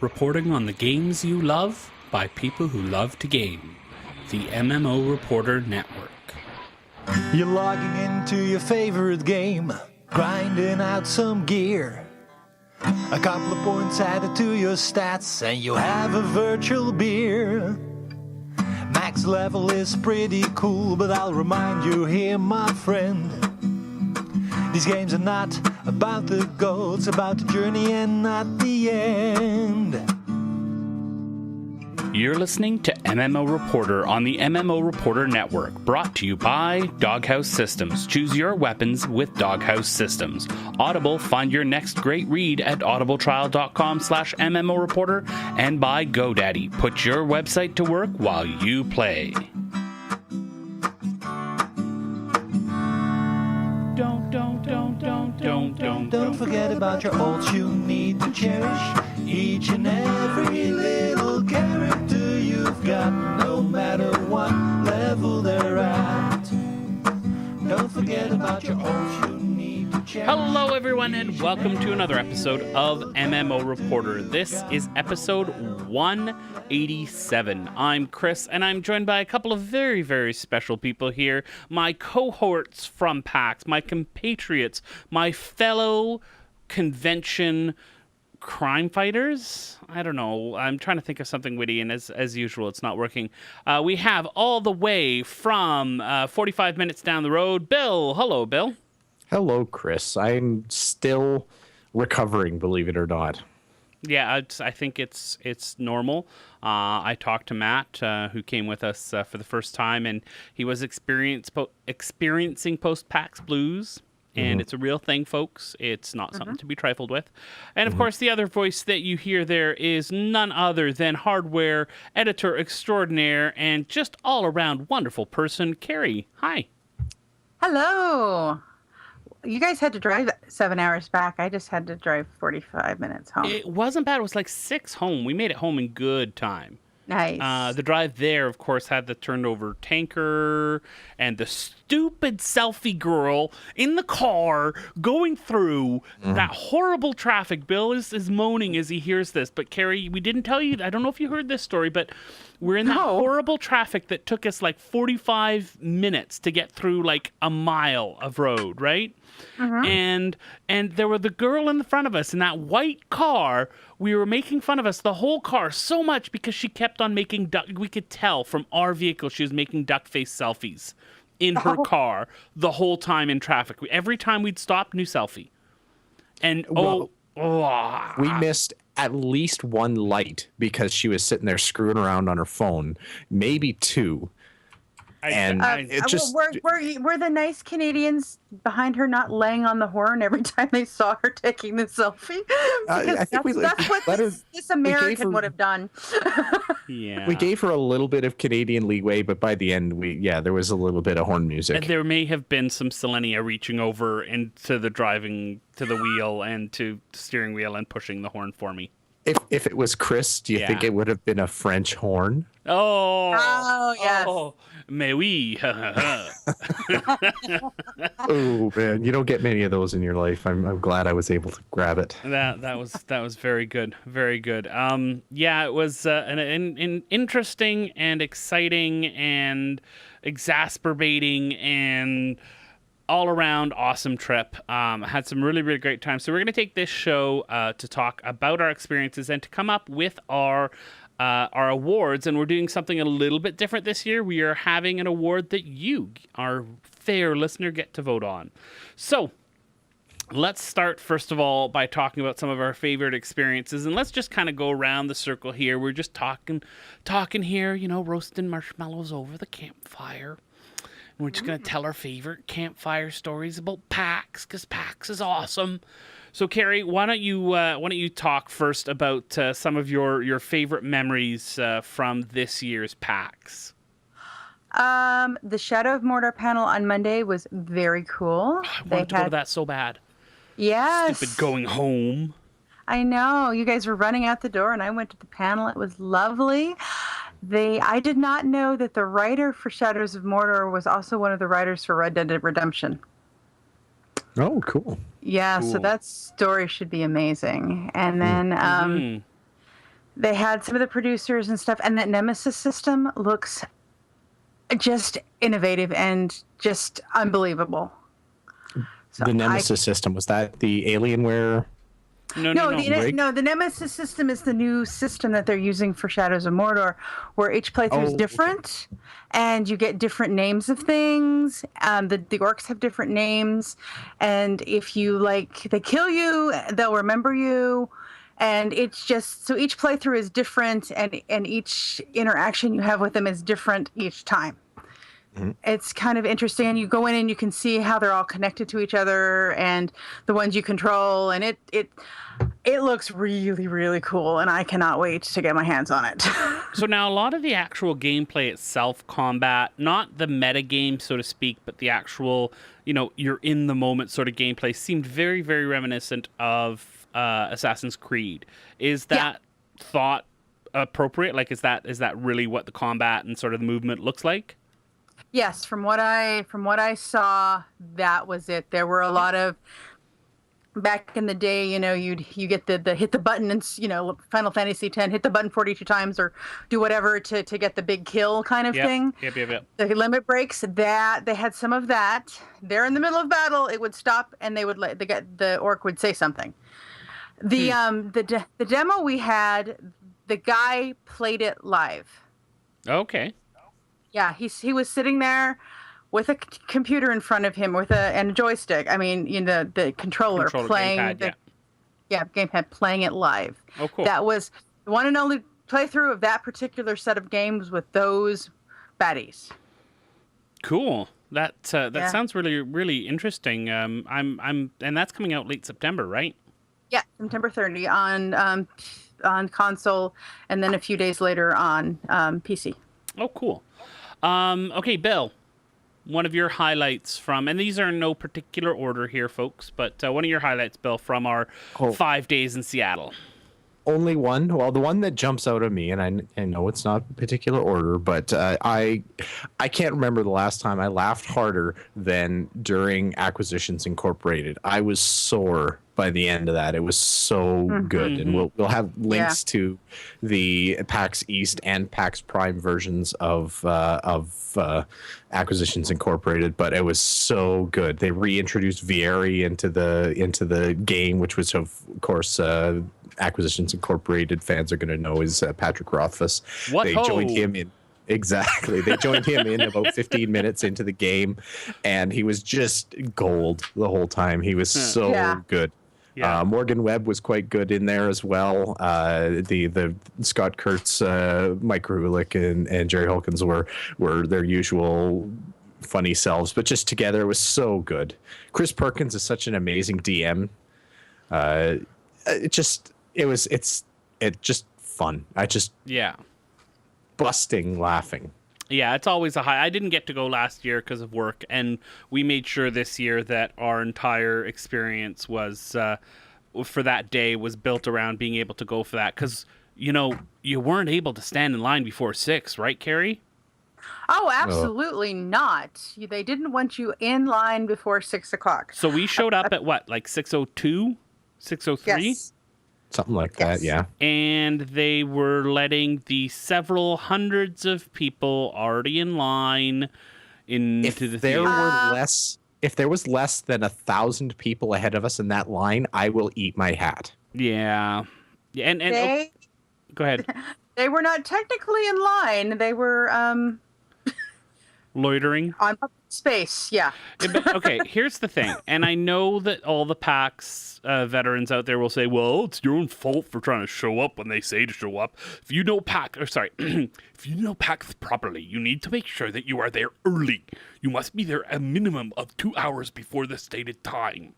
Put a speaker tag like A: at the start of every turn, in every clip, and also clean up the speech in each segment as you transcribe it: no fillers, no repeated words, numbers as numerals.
A: reporting on the games you love by people who love to game. The MMO Reporter Network.
B: You're logging into your favorite game, grinding out some gear. A couple of points added to your stats, and you have a virtual beer. Max level is pretty cool, but I'll remind you here, my friend. These games are not about the goal, it's about the journey and not the end.
A: You're listening to MMO Reporter on the MMO Reporter Network, brought to you by Doghouse Systems. Choose your weapons with Doghouse Systems. Audible, find your next great read at audibletrial.com/MMO Reporter, and by GoDaddy. Put your website to work while you play.
B: Don't forget about your ults you need to cherish. Each and every little character you've got, no matter what level they're at. Don't forget about your ults you need to cherish.
A: Hello everyone and welcome to another episode of MMO Reporter. This is episode 187. I'm Chris and I'm joined by a couple of very, very special people here. My cohorts from PAX, my compatriots, my fellow convention crime fighters? I don't know. I'm trying to think of something witty, and as usual, it's not working. We have all the way from 45 minutes down the road, Bill. Hello, Bill.
C: Hello, Chris. I'm still recovering, believe it or not.
A: Yeah, I think it's normal. I talked to Matt, who came with us for the first time, and he was experiencing post-PAX blues. And it's a real thing, folks. It's not something to be trifled with. And, of course, the other voice that you hear there is none other than hardware editor extraordinaire and just all-around wonderful person, Carrie. Hi.
D: Hello. You guys had to drive 7 hours back. I just had to drive 45 minutes home.
A: It wasn't bad. It was like 6 home. We made it home in good time.
D: Nice.
A: The drive there, of course, had the turned over tanker and the stupid selfie girl in the car going through that horrible traffic. Bill is moaning as he hears this. But Carrie, we didn't tell you. I don't know if you heard this story, but we're in that horrible traffic that took us like 45 minutes to get through like a mile of road, right? And there were the girl in the front of us in that white car. We were making fun of us, the whole car, so much because she kept on making we could tell from our vehicle she was making duck face selfies in her car the whole time in traffic. Every time we'd stop, new selfie. And
C: we missed at least one light because she was sitting there screwing around on her phone, maybe two.
D: Were the nice Canadians behind her not laying on the horn every time they saw her taking the selfie? Because that's what this American would have done.
A: Yeah,
C: we gave her a little bit of Canadian leeway, but by the end, there was a little bit of horn music.
A: And there may have been some Selenia reaching over into the driving to the wheel and to the steering wheel and pushing the horn for me.
C: If it was Chris, do you think it would have been a French horn?
D: Oh yes.
A: Oh, mais oui.
C: Oh man, you don't get many of those in your life. I'm glad I was able to grab it.
A: That was very good, very good. It was an interesting and exciting and exacerbating and all-around awesome trip. Had some really, really great time. So we're going to take this show to talk about our experiences and to come up with our awards. And we're doing something a little bit different this year. We are having an award that you, our fair listener, get to vote on. So let's start, first of all, by talking about some of our favorite experiences. And let's just kind of go around the circle here. We're just talking here, roasting marshmallows over the campfire. We're just going to tell our favorite campfire stories about PAX, because PAX is awesome. So, Carrie, why don't you talk first about some of your favorite memories from this year's PAX?
D: The Shadow of Mordor panel on Monday was very cool.
A: I wanted to go to that so bad.
D: Yes.
A: Stupid going home.
D: I know. You guys were running out the door, and I went to the panel. It was lovely. I did not know that the writer for Shadows of Mordor was also one of the writers for Red Dead Redemption.
C: Oh, cool.
D: Yeah,
A: Cool.
D: So that story should be amazing. And then They had some of the producers and stuff, and that Nemesis system looks just innovative and just unbelievable. So
C: The Nemesis system, was that the Alienware?
A: No.
D: The Nemesis system is the new system that they're using for Shadows of Mordor, where each playthrough is different, and you get different names of things. The orcs have different names, and if they kill you, they'll remember you. And it's just so each playthrough is different, and each interaction you have with them is different each time. It's kind of interesting, and you go in and you can see how they're all connected to each other and the ones you control, and it looks really, really cool, and I cannot wait to get my hands on it.
A: So now a lot of the actual gameplay itself, combat, not the meta game, so to speak, but the actual, you're in the moment sort of gameplay seemed very, very reminiscent of Assassin's Creed. Is that thought appropriate? Like, is that really what the combat and sort of the movement looks like?
D: Yes, from what I saw, that was it. There were a lot of back in the day, you get the hit the button and Final Fantasy X, hit the button 42 times or do whatever to get the big kill kind of thing.
A: Yep.
D: The limit breaks, that they had some of that. They're in the middle of battle, it would stop and they would the orc would say something. The demo we had, the guy played it live.
A: Okay.
D: Yeah, he was sitting there with a computer in front of him and a joystick. I mean, the controller playing
A: gamepad,
D: gamepad playing it live.
A: Oh, cool.
D: That was the one and only playthrough of that particular set of games with those baddies.
A: Cool. That sounds really, really interesting. And that's coming out late September, right?
D: Yeah, September 30 on console, and then a few days later on PC.
A: Oh, cool. Okay, Bill, one of your highlights and these are in no particular order here, folks, but one of your highlights, Bill, from our 5 days in Seattle.
C: Only one. Well, the one that jumps out at me, and I know it's not a particular order, but I can't remember the last time I laughed harder than during Acquisitions Incorporated. I was sore by the end of that. It was so good, and we'll have links to the PAX East and PAX Prime versions of Acquisitions Incorporated, but it was so good. They reintroduced Vieri into the game, which was of course Acquisitions Incorporated fans are going to know is Patrick Rothfuss. They joined him in. Exactly. They joined him in about 15 minutes into the game, and he was just gold the whole time. He was so good. Yeah. Morgan Webb was quite good in there as well. The Scott Kurtz, Mike Rulik, and Jerry Holkins were their usual funny selves, but just together it was so good. Chris Perkins is such an amazing DM. It's just fun. Busting laughing.
A: Yeah, it's always a high. I didn't get to go last year because of work, and we made sure this year that our entire experience was for that day was built around being able to go for that, because you weren't able to stand in line before 6, right, Carrie?
D: Oh, absolutely not. They didn't want you in line before 6 o'clock.
A: So we showed up at what, like 6:02, 6:03?
D: Yes.
C: Something like that, yeah.
A: And they were letting the several hundreds of people already in line into the theater.
C: If there was less than 1,000 people ahead of us in that line, I will eat my hat.
A: Yeah. And go ahead.
D: They were not technically in line. They were
A: loitering
D: on public space. Yeah.
A: But, okay, here's the thing, and I know that all the PAX veterans out there will say, "Well, it's your own fault for trying to show up when they say to show up." If you know if you know PAX properly, you need to make sure that you are there early. You must be there a minimum of 2 hours before the stated time.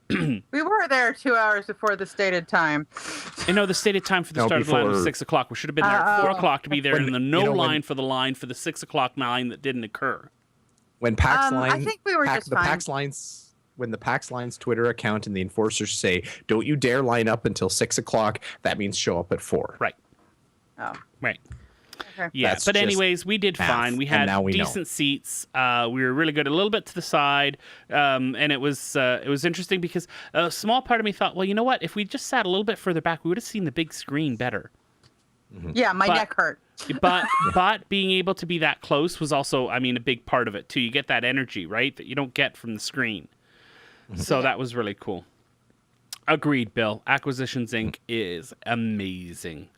D: We were there 2 hours before the stated time.
A: The stated time for the start of the line was 6 o'clock. We should have been there at 4 o'clock to be there in the line for the 6 o'clock line that didn't occur.
C: When PAX line,
D: I think we were just fine.
C: PAX lines, when the PAX Line's Twitter account and the enforcers say, "Don't you dare line up until 6 o'clock," that means show up at 4.
A: Right.
D: Oh.
A: Right.
D: Okay.
A: Yeah,
C: That's
A: but
C: just
A: anyways, we did
C: math,
A: fine. We
C: and
A: had
C: now we know.
A: decent seats. We were really good, a little bit to the side, and it was interesting because a small part of me thought, well, you know what? If we just sat a little bit further back, we would have seen the big screen better.
D: Yeah, my
A: But-
D: neck hurt.
A: But being able to be that close was also, I mean, a big part of it too. You get that energy, right, that you don't get from the screen. So that was really cool. Agreed, Bill. Acquisitions Inc. is amazing.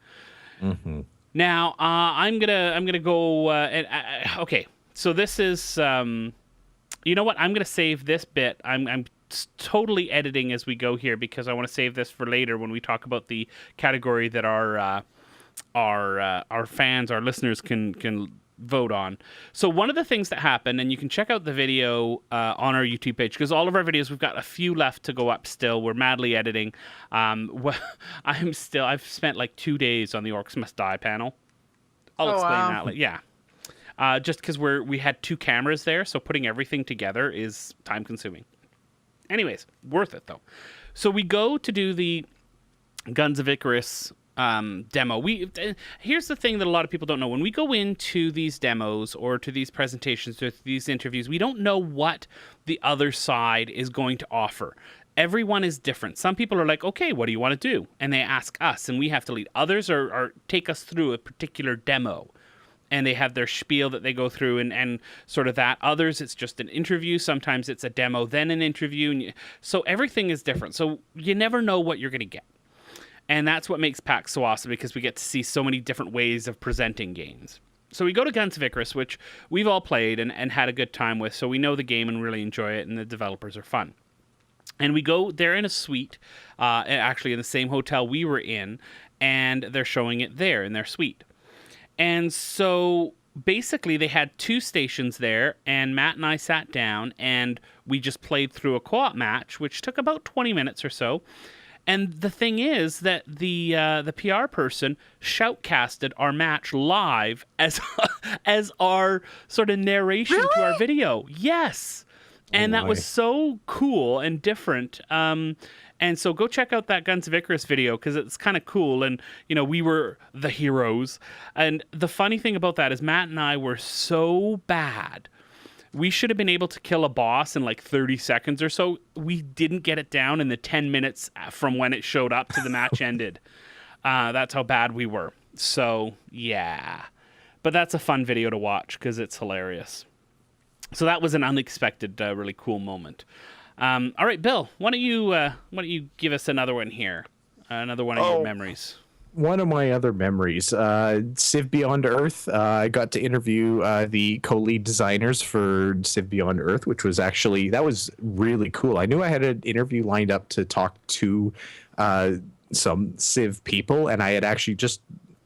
A: Now, I'm gonna go. Okay, so this is. You know what? I'm gonna save this bit. I'm totally editing as we go here because I want to save this for later when we talk about the category that our fans, our listeners can vote on. So one of the things that happened, and you can check out the video on our YouTube page because all of our videos, we've got a few left to go up still. We're madly editing. I've spent like 2 days on the Orcs Must Die panel. I'll explain that later. Yeah. Just because we had 2 cameras there, so putting everything together is time consuming. Anyways, worth it though. So we go to do the Guns of Icarus demo. Here's the thing that a lot of people don't know. When we go into these demos or to these presentations or these interviews, we don't know what the other side is going to offer. Everyone is different. Some people are like, okay, what do you want to do? And they ask us, and we have to lead. Others are take us through a particular demo. And they have their spiel that they go through and sort of that. Others, it's just an interview. Sometimes it's a demo, then an interview. So everything is different. So you never know what you're going to get. And that's what makes PAX so awesome because we get to see so many different ways of presenting games. So we go to Guns of Icarus, which we've all played and had a good time with. So we know the game and really enjoy it, and the developers are fun. And we go, they're in a suite, actually in the same hotel we were in, and they're showing it there in their suite. And so basically they had 2 stations there, and Matt and I sat down, and we just played through a co-op match, which took about 20 minutes or so. And the thing is that the PR person shoutcasted our match live as as our sort of narration to our video. Yes. And that was so cool and different. And so go check out that Guns of Icarus video because it's kind of cool. And, you know, we were the heroes. And the funny thing about that is Matt and I were so bad. We should have been able to kill a boss in like 30 seconds or so. We didn't get it down in the 10 minutes from when it showed up to the match ended. That's how bad we were. So, yeah. But that's a fun video to watch because it's hilarious. So that was an unexpected, really cool moment. All right, Bill, why don't you give us another one here? Another one of your memories.
C: One of my other memories, Civ Beyond Earth. I got to interview the co-lead designers for Civ Beyond Earth, which was that was really cool. I knew I had an interview lined up to talk to some Civ people, and I had actually just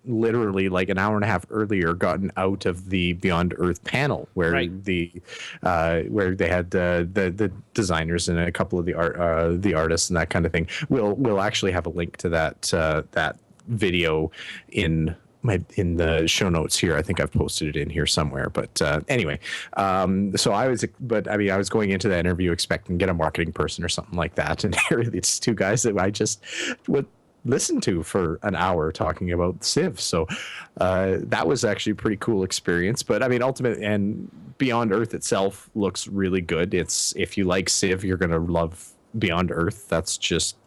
C: literally like an hour and a half earlier gotten out of the Beyond Earth panel where where they had the designers and a couple of the artists and that kind of thing. We'll actually have a link to that video in the show notes here. I think I've posted it in here somewhere. But anyway, so I was going into the interview expecting to get a marketing person or something like that, and here it's 2 guys that I just would listen to for an hour talking about Civ. So that was actually a pretty cool experience. But I mean, ultimately, and Beyond Earth itself looks really good. If you like Civ, you're gonna love Beyond Earth. That's just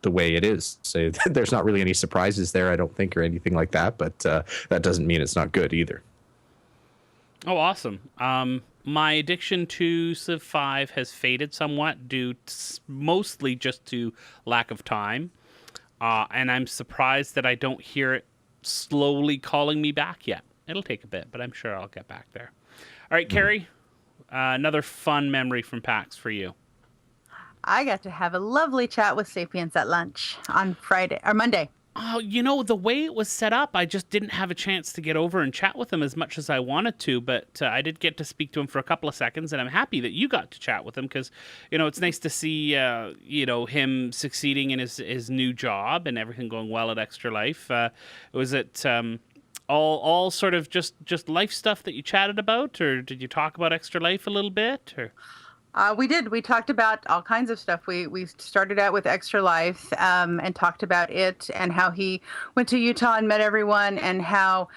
C: the way it is. So there's not really any surprises there, I don't think, or anything like that. But that doesn't mean it's not good either.
A: Oh, awesome. My addiction to Civ 5 has faded somewhat due mostly just to lack of time. And I'm surprised that I don't hear it slowly calling me back yet. It'll take a bit, but I'm sure I'll get back there. All right, Carrie, another fun memory from PAX for you.
D: I got to have a lovely chat with Sapiens at lunch on Monday.
A: Oh, you know, the way it was set up, I just didn't have a chance to get over and chat with him as much as I wanted to, but I did get to speak to him for a couple of seconds, and I'm happy that you got to chat with him because, you know, it's nice to see, him succeeding in his new job and everything going well at Extra Life. Was it all sort of just life stuff that you chatted about, or did you talk about Extra Life a little bit, or...
D: We did. We talked about all kinds of stuff. We started out with Extra Life and talked about it and how he went to Utah and met everyone and how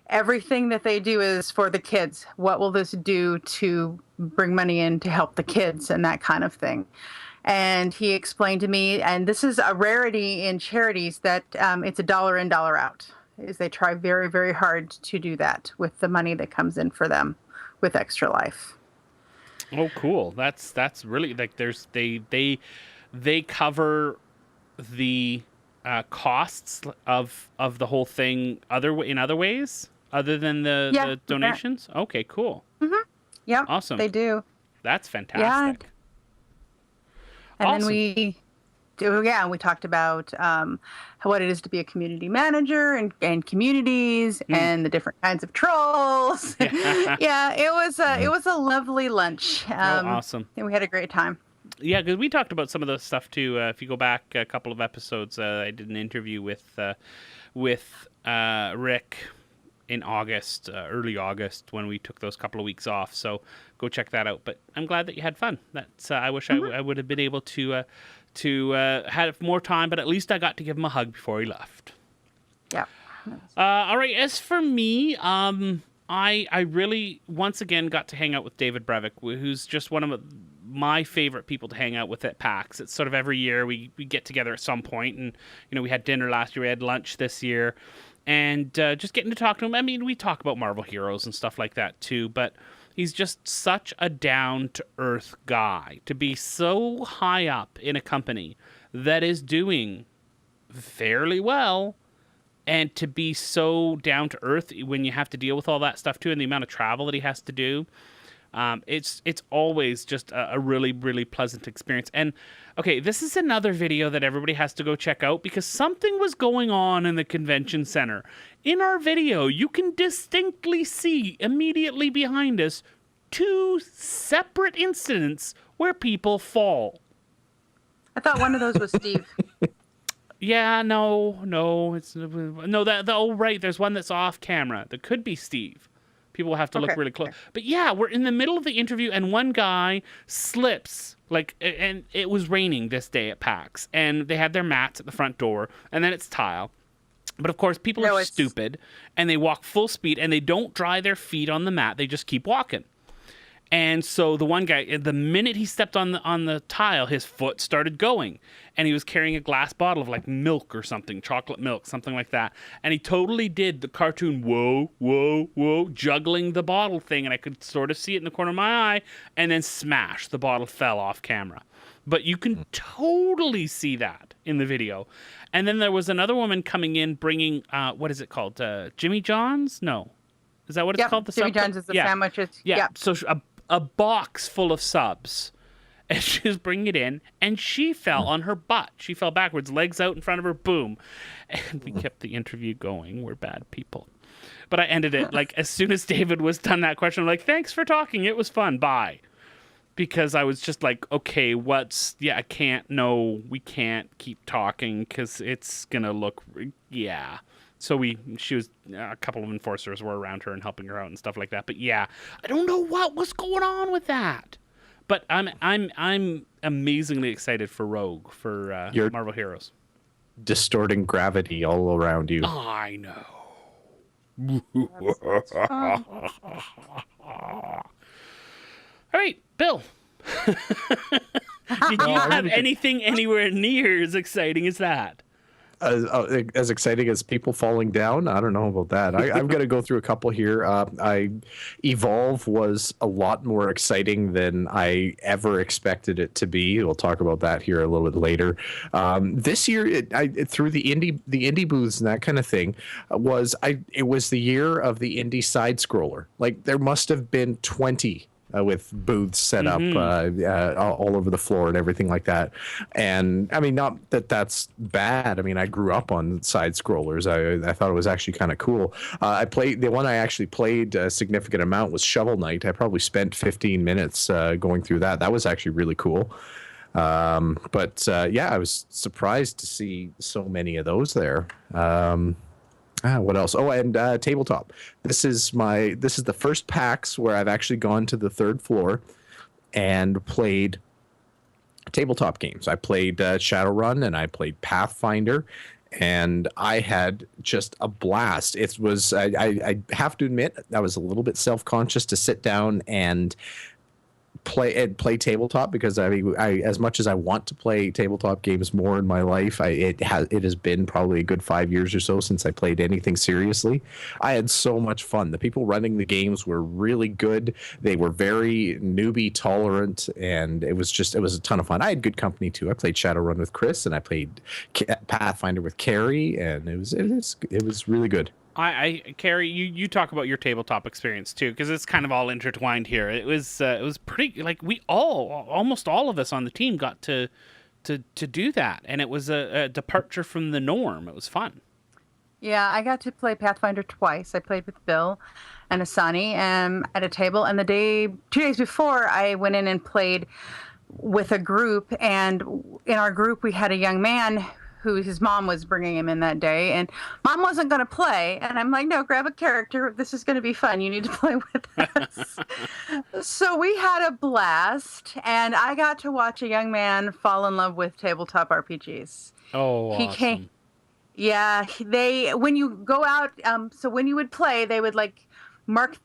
D: everything that they do is for the kids. What will this do to bring money in to help the kids and that kind of thing? And he explained to me, and this is a rarity in charities, that it's a dollar in, dollar out. Is they try very, very hard to do that with the money that comes in for them with Extra Life.
A: Oh, cool. That's really like they cover the costs of the whole thing in other ways other than the donations. Okay, cool.
D: Mm-hmm. Yep.
A: Awesome.
D: They do.
A: That's fantastic.
D: And
A: awesome.
D: then we talked about what it is to be a community manager and communities and the different kinds of trolls. Yeah, it was a lovely lunch.
A: Awesome.
D: And we had a great time.
A: Yeah, because we talked about some of the stuff too. If you go back a couple of episodes, I did an interview with Rick in August, early August, when we took those couple of weeks off. So go check that out. But I'm glad that you had fun. That's I wish I would have been able to have more time, but at least I got to give him a hug before he left.
D: Yeah.
A: All right. As for me, I really once again got to hang out with David Brevik, who's just one of my favorite people to hang out with at PAX. It's sort of every year we get together at some point, and we had dinner last year, we had lunch this year, and just getting to talk to him. I mean, we talk about Marvel heroes and stuff like that too, but he's just such a down-to-earth guy to be so high up in a company that is doing fairly well, and to be so down-to-earth when you have to deal with all that stuff too, and the amount of travel that he has to do. It's always just a really, really pleasant experience. And okay, this is another video that everybody has to go check out because something was going on in the convention center. In our video, you can distinctly see immediately behind us 2 separate incidents where people fall.
D: I thought one of those was Steve.
A: Yeah, no, right, there's one that's off camera. That could be Steve. People will have to look really close. But yeah, we're in the middle of the interview and one guy slips, and it was raining this day at PAX, and they had their mats at the front door, and then it's tile. But of course, people are stupid, and they walk full speed, and they don't dry their feet on the mat. They just keep walking. And so the one guy, the minute he stepped on the tile, his foot started going. And he was carrying a glass bottle of milk or something, chocolate milk, something like that. And he totally did the cartoon, whoa, whoa, whoa, juggling the bottle thing. And I could sort of see it in the corner of my eye. And then smash, the bottle fell off camera. But you can totally see that in the video. And then there was another woman coming in bringing, what is it called? Jimmy John's? No. Is that what it's called?
D: Jimmy John's is the sandwiches.
A: Yeah.
D: Yep.
A: So a box full of subs, and she was bringing it in, and she fell on her butt. She fell backwards, legs out in front of her, boom. And we kept the interview going. We're bad people. But I ended it, as soon as David was done that question, I'm like, thanks for talking. It was fun. Bye. Because I was just like, okay, we can't keep talking because it's going to look, So she was, a couple of enforcers were around her and helping her out and stuff like that. But yeah, I don't know what was going on with that. But I'm amazingly excited for Rogue, for Marvel Heroes.
C: Distorting gravity all around you.
A: Oh, I know. All right, Bill. Did you have anything anywhere near as exciting as that?
C: As exciting as people falling down? I don't know about that. I'm going to go through a couple here. Evolve was a lot more exciting than I ever expected it to be. We'll talk about that here a little bit later. This year, through the indie booths and that kind of thing, it was the year of the indie side scroller. There must have been 20 with booths set up all over the floor and everything like that. And I mean, not that that's bad. I mean, I grew up on side scrollers. I thought it was actually kind of cool. The one I actually played a significant amount was Shovel Knight. I probably spent 15 minutes going through that. That was actually really cool. I was surprised to see so many of those there. What else? Oh, and tabletop. This is the first PAX where I've actually gone to the 3rd floor and played tabletop games. I played Shadowrun and I played Pathfinder, and I had just a blast. It was I have to admit I was a little bit self-conscious to sit down and play tabletop, because I mean, as much as I want to play tabletop games more in my life, it has been probably a good 5 years or so since I played anything seriously. I had so much fun. The people running the games were really good. They were very newbie tolerant, and it was a ton of fun. I had good company too. I played Shadowrun with Chris, and I played Pathfinder with Carrie, and it was really good.
A: Carrie, you talk about your tabletop experience too, because it's kind of all intertwined here. It was pretty, like, almost all of us on the team got to do that, and it was a departure from the norm. It was fun.
D: Yeah, I got to play Pathfinder twice. I played with Bill and Asani at a table, and 2 days before, I went in and played with a group, and in our group we had a young man who his mom was bringing him in that day, and mom wasn't going to play, and I'm like, no, grab a character, this is going to be fun, you need to play with us. So we had a blast, and I got to watch a young man fall in love with tabletop RPGs.
A: Oh, awesome. He came,
D: yeah, when you go out, so when you would play, they would like mark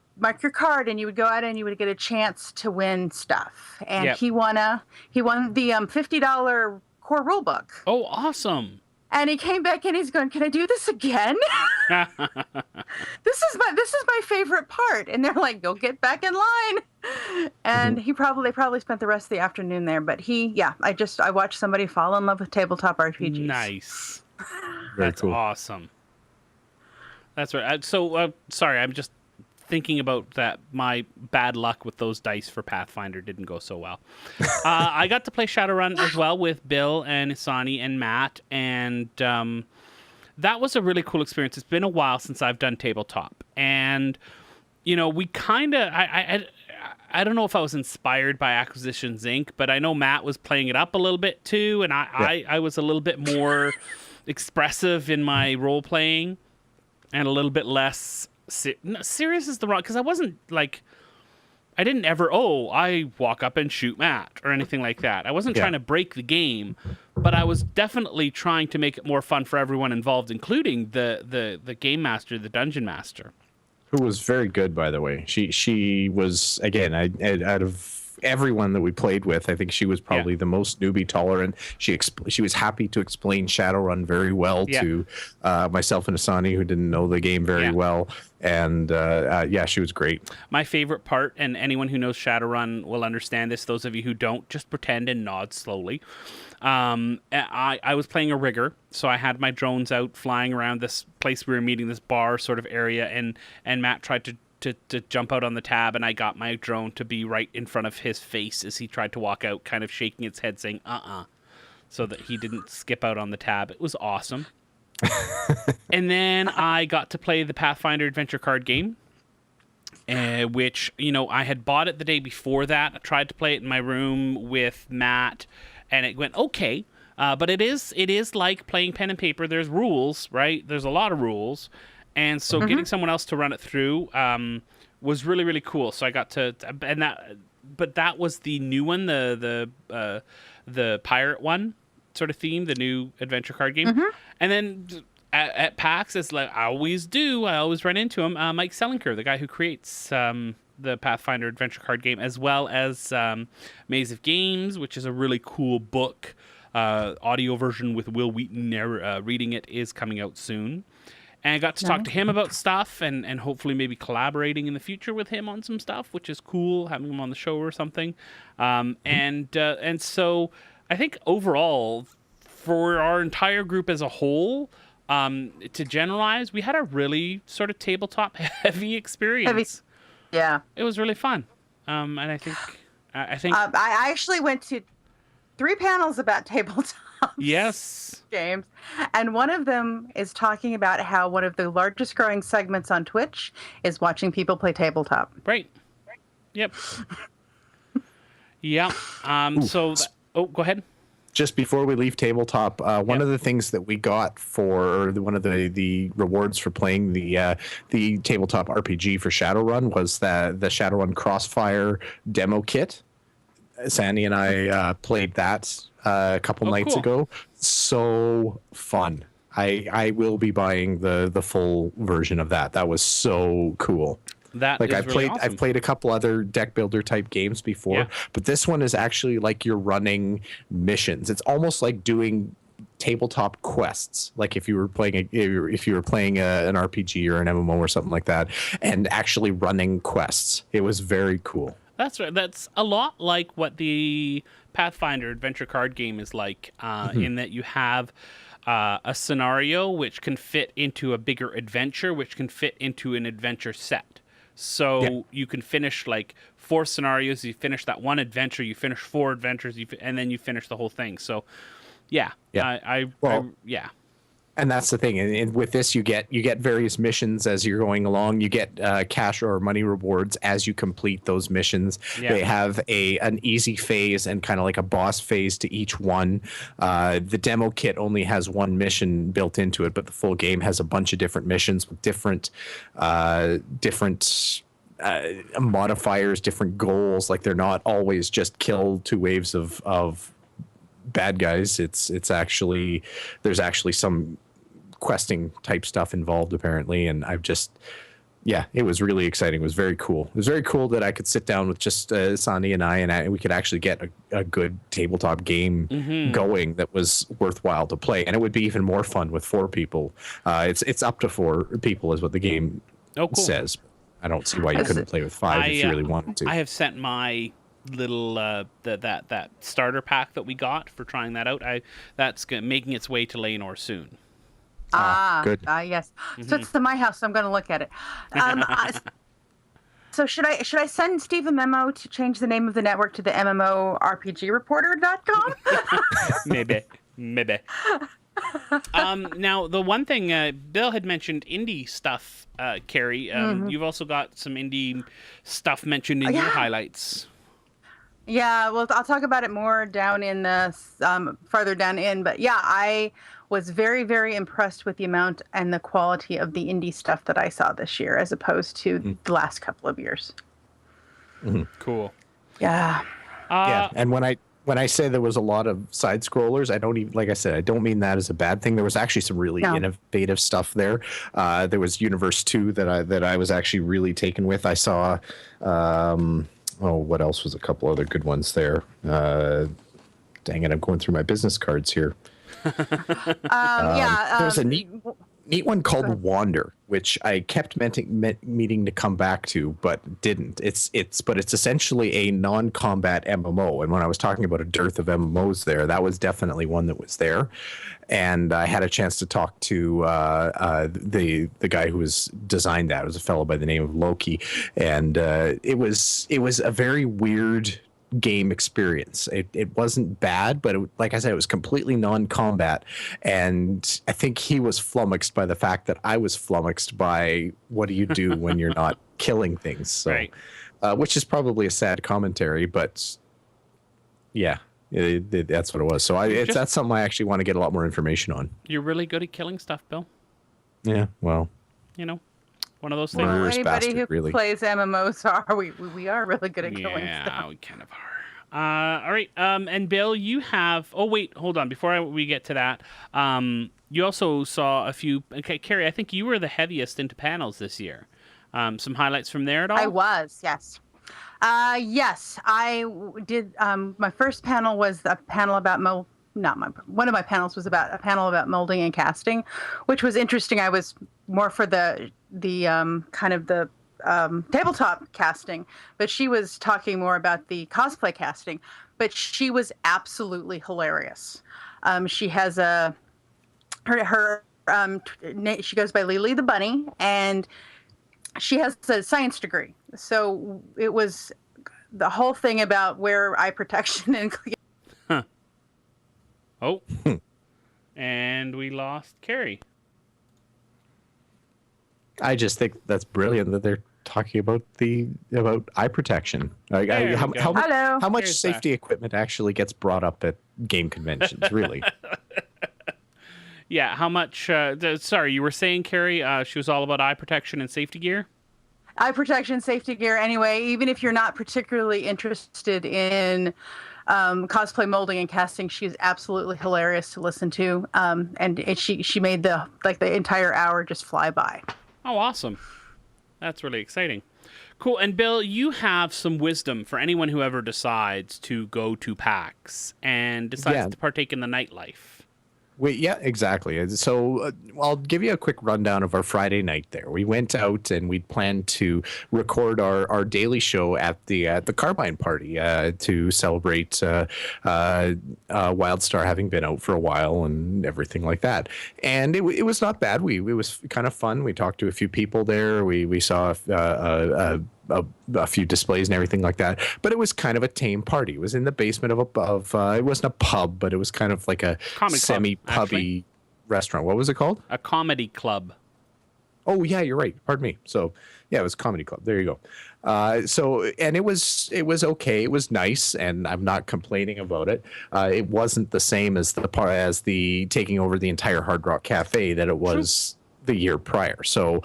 D: your card, and you would go out and you would get a chance to win stuff, and he won the $50 core rule book.
A: Oh, awesome.
D: And he came back and he's going, can I do this again? This is my favorite part. And they're like, go get back in line. And they probably spent the rest of the afternoon there. But I watched somebody fall in love with tabletop RPGs.
A: Nice.
C: Very
A: That's
C: cool.
A: awesome. That's right. So, sorry, I'm just thinking about that. My bad luck with those dice for Pathfinder didn't go so well. I got to play Shadowrun as well with Bill and Isani and Matt, and that was a really cool experience. It's been a while since I've done tabletop, and we kind of I don't know if I was inspired by Acquisitions Inc., but I know Matt was playing it up a little bit too, and I was a little bit more expressive in my role playing and a little bit less serious is the wrong, because I wasn't like, I didn't ever, I walk up and shoot Matt or anything like that. I wasn't trying to break the game, but I was definitely trying to make it more fun for everyone involved, including the game master, the dungeon master,
C: who was very good, by the way. She was, again, out of everyone that we played with, I think she was probably the most newbie tolerant. She was happy to explain Shadowrun very well to myself and Asani, who didn't know the game very well. And she was great. My
A: favorite part, and anyone who knows Shadowrun will understand this, those of you who don't, just pretend and nod slowly. I was playing a rigger, so I had my drones out flying around this place we were meeting, this bar sort of area, and Matt tried to jump out on the tab, and I got my drone to be right in front of his face as he tried to walk out, kind of shaking its head saying so that he didn't skip out on the tab. It was awesome. And then I got to play the Pathfinder adventure card game, which I had bought it the day before that. I tried to play it in my room with Matt, and it went okay, but it is like playing pen and paper. There's rules, right? There's a lot of rules. And so getting someone else to run it through was really, really cool. So I got to, but that was the new one, the pirate one sort of theme, the new adventure card game. And then at PAX, as like I always run into him, Mike Selinker, the guy who creates the Pathfinder adventure card game, as well as Maze of Games, which is a really cool book. Audio version with Will Wheaton reading it is coming out soon. And I got to talk to him about stuff, and hopefully maybe collaborating in the future with him on some stuff, which is cool, having him on the show or something. And so I think overall, for our entire group as a whole, to generalize, we had a really sort of tabletop heavy experience.
D: Yeah.
A: It was really fun. And I think
D: I actually went to 3 panels about tabletop.
A: Yes.
D: James. And one of them is talking about how one of the largest growing segments on Twitch is watching people play tabletop.
A: Right. Yep. Yeah. So, go ahead.
C: Just before we leave tabletop, one of the things that we got for one of the rewards for playing the tabletop RPG for Shadowrun was the Shadowrun Crossfire demo kit. Sandy and I played that a couple nights ago. So fun. I will be buying the full version of that. That was so cool.
A: That
C: Like
A: is really awesome.
C: I've played a couple other deck builder type games before, but this one is actually like you're running missions. It's almost like doing tabletop quests, like if you were playing an RPG or an MMO or something like that, and actually running quests. It was very cool.
A: That's right. That's a lot like what the Pathfinder adventure card game is like, in that you have a scenario which can fit into a bigger adventure, which can fit into an adventure set. So you can finish like 4 scenarios. You finish that one adventure. You finish 4 adventures, and then you finish the whole thing. So, yeah.
C: And that's the thing. And with this, you get various missions as you're going along. You get cash or money rewards as you complete those missions. Yeah. They have an easy phase and kind of like a boss phase to each one. The demo kit only has one mission built into it, but the full game has a bunch of different missions with different modifiers, different goals. Like they're not always just kill 2 waves of bad guys. It's actually, there's actually some questing type stuff involved apparently, and it was really exciting. It was very cool. It was very cool that I could sit down with just Sandy and we could actually get a good tabletop game going that was worthwhile to play, and it would be even more fun with 4 people. It's up to 4 people is what the game says. I don't see why you couldn't play with 5 if you really wanted to.
A: I have sent my little that starter pack that we got for trying that out. That's making its way to Leonor soon.
C: Good.
D: Yes. So it's to my house, so I'm going to look at it. So should I send Steve a memo to change the name of the network to the MMORPGreporter.com?
A: Maybe. Now, the one thing Bill had mentioned indie stuff, Carrie. You've also got some indie stuff mentioned in your highlights.
D: Yeah, well, I'll talk about it more down in the farther down in. But yeah, I was very, very impressed with the amount and the quality of the indie stuff that I saw this year, as opposed to the last couple of years.
A: Cool.
D: Yeah.
C: And when I say there was a lot of side scrollers, I don't even, like I said, I don't mean that as a bad thing. There was actually some really innovative stuff there. There was Universe 2 that I was actually really taken with. I saw. What else was a couple other good ones there? Dang it, I'm going through my business cards here. There's a neat one called Wander, which I kept meaning to come back to, but didn't. It's essentially a non-combat MMO, and when I was talking about a dearth of MMOs there, that was definitely one that was there. And I had a chance to talk to the guy who was designed that. It was a fellow by the name of Loki, and it was a very weird game experience. It wasn't bad, but like I said, it was completely non-combat, and I think he was flummoxed by the fact that I was flummoxed by what do you do when you're not killing things. So, right. Which is probably a sad commentary, but yeah. That's what it was. So that's something I actually want to get a lot more information on.
A: You're really good at killing stuff, Bill.
C: Yeah, well.
A: One of those things.
D: Well, anybody who plays MMOs we are really good at killing stuff.
A: Yeah, we kind of are. All right. And Bill, you have... Oh, wait. Hold on. Before we get to that, you also saw a few... Okay, Carrie, I think you were the heaviest into panels this year. Some highlights from there at all?
D: I was, yes. Yes, I did. My first panel was a panel about one of my panels was about a panel about molding and casting, which was interesting. I was more for the kind of the tabletop casting, but she was talking more about the cosplay casting. But she was absolutely hilarious. She has she goes by Lily the Bunny, and she has a science degree. So it was the whole thing about where eye protection and...
A: Oh. And we lost Carrie.
C: I just think that's brilliant that they're talking about eye protection. How much safety equipment actually gets brought up at game conventions, really?
A: Yeah, how much... sorry, you were saying, Carrie, she was all about eye protection and safety gear?
D: eye protection, safety gear anyway, even if you're not particularly interested in cosplay molding and casting. She's absolutely hilarious to listen to. She made the entire hour just fly by.
A: Oh, awesome. That's really exciting. Cool. And Bill, you have some wisdom for anyone who ever decides to go to PAX and decides to partake in the nightlife.
C: Wait, yeah, exactly. So I'll give you a quick rundown of our Friday night there. We went out and we planned to record our daily show at the Carbine party to celebrate Wildstar having been out for a while and everything like that. And it was not bad. It was kind of fun. We talked to a few people there. We saw a few displays and everything like that, but it was kind of a tame party. It was in the basement of it wasn't a pub, but it was kind of like a semi-pubby restaurant. What was it called?
A: A comedy club.
C: Oh yeah, you're right. Pardon me. So yeah, it was a comedy club. There you go. And it was okay. It was nice, and I'm not complaining about it. It wasn't the same as the taking over the entire Hard Rock Cafe that it was the year prior. So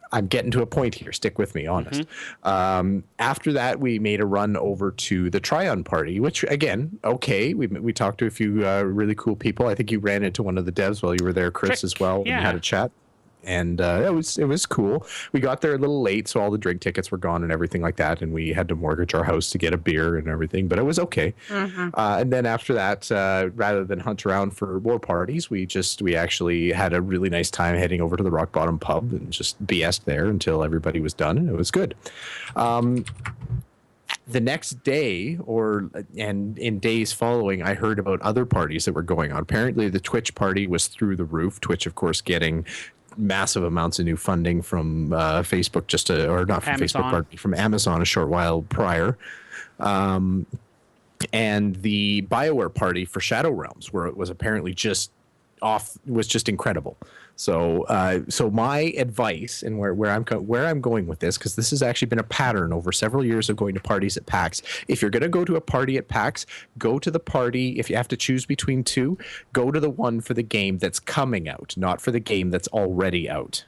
C: I'm getting to a point here. Stick with me, honest. After that, we made a run over to the Tryon party, which, again, okay. We talked to a few really cool people. I think you ran into one of the devs while you were there, Chris, as well, and had a chat. And it was cool. We got there a little late, so all the drink tickets were gone and everything like that, and we had to mortgage our house to get a beer and everything, but it was okay. And then after that, rather than hunt around for more parties, we actually had a really nice time heading over to the Rock Bottom pub and just BS'd there until everybody was done, and it was good. The next day, and in days following, I heard about other parties that were going on. Apparently, the Twitch party was through the roof. Twitch, of course, getting massive amounts of new funding from Facebook, from Amazon a short while prior. And the BioWare party for Shadow Realms, where it was apparently just incredible. So my advice, and where I'm going with this, because this has actually been a pattern over several years of going to parties at PAX. If you're going to go to a party at PAX, go to the party. If you have to choose between two, go to the one for the game that's coming out, not for the game that's already out.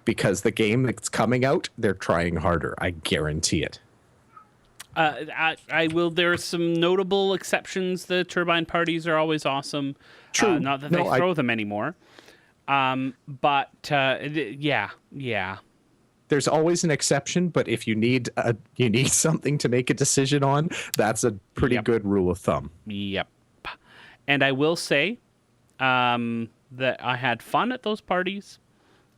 C: Because the game that's coming out, they're trying harder. I guarantee it.
A: I will. There are some notable exceptions. The Turbine parties are always awesome.
C: True.
A: Not that they throw them anymore. But yeah.
C: There's always an exception, but if you need something to make a decision on, that's a pretty good rule of thumb.
A: Yep. And I will say that I had fun at those parties,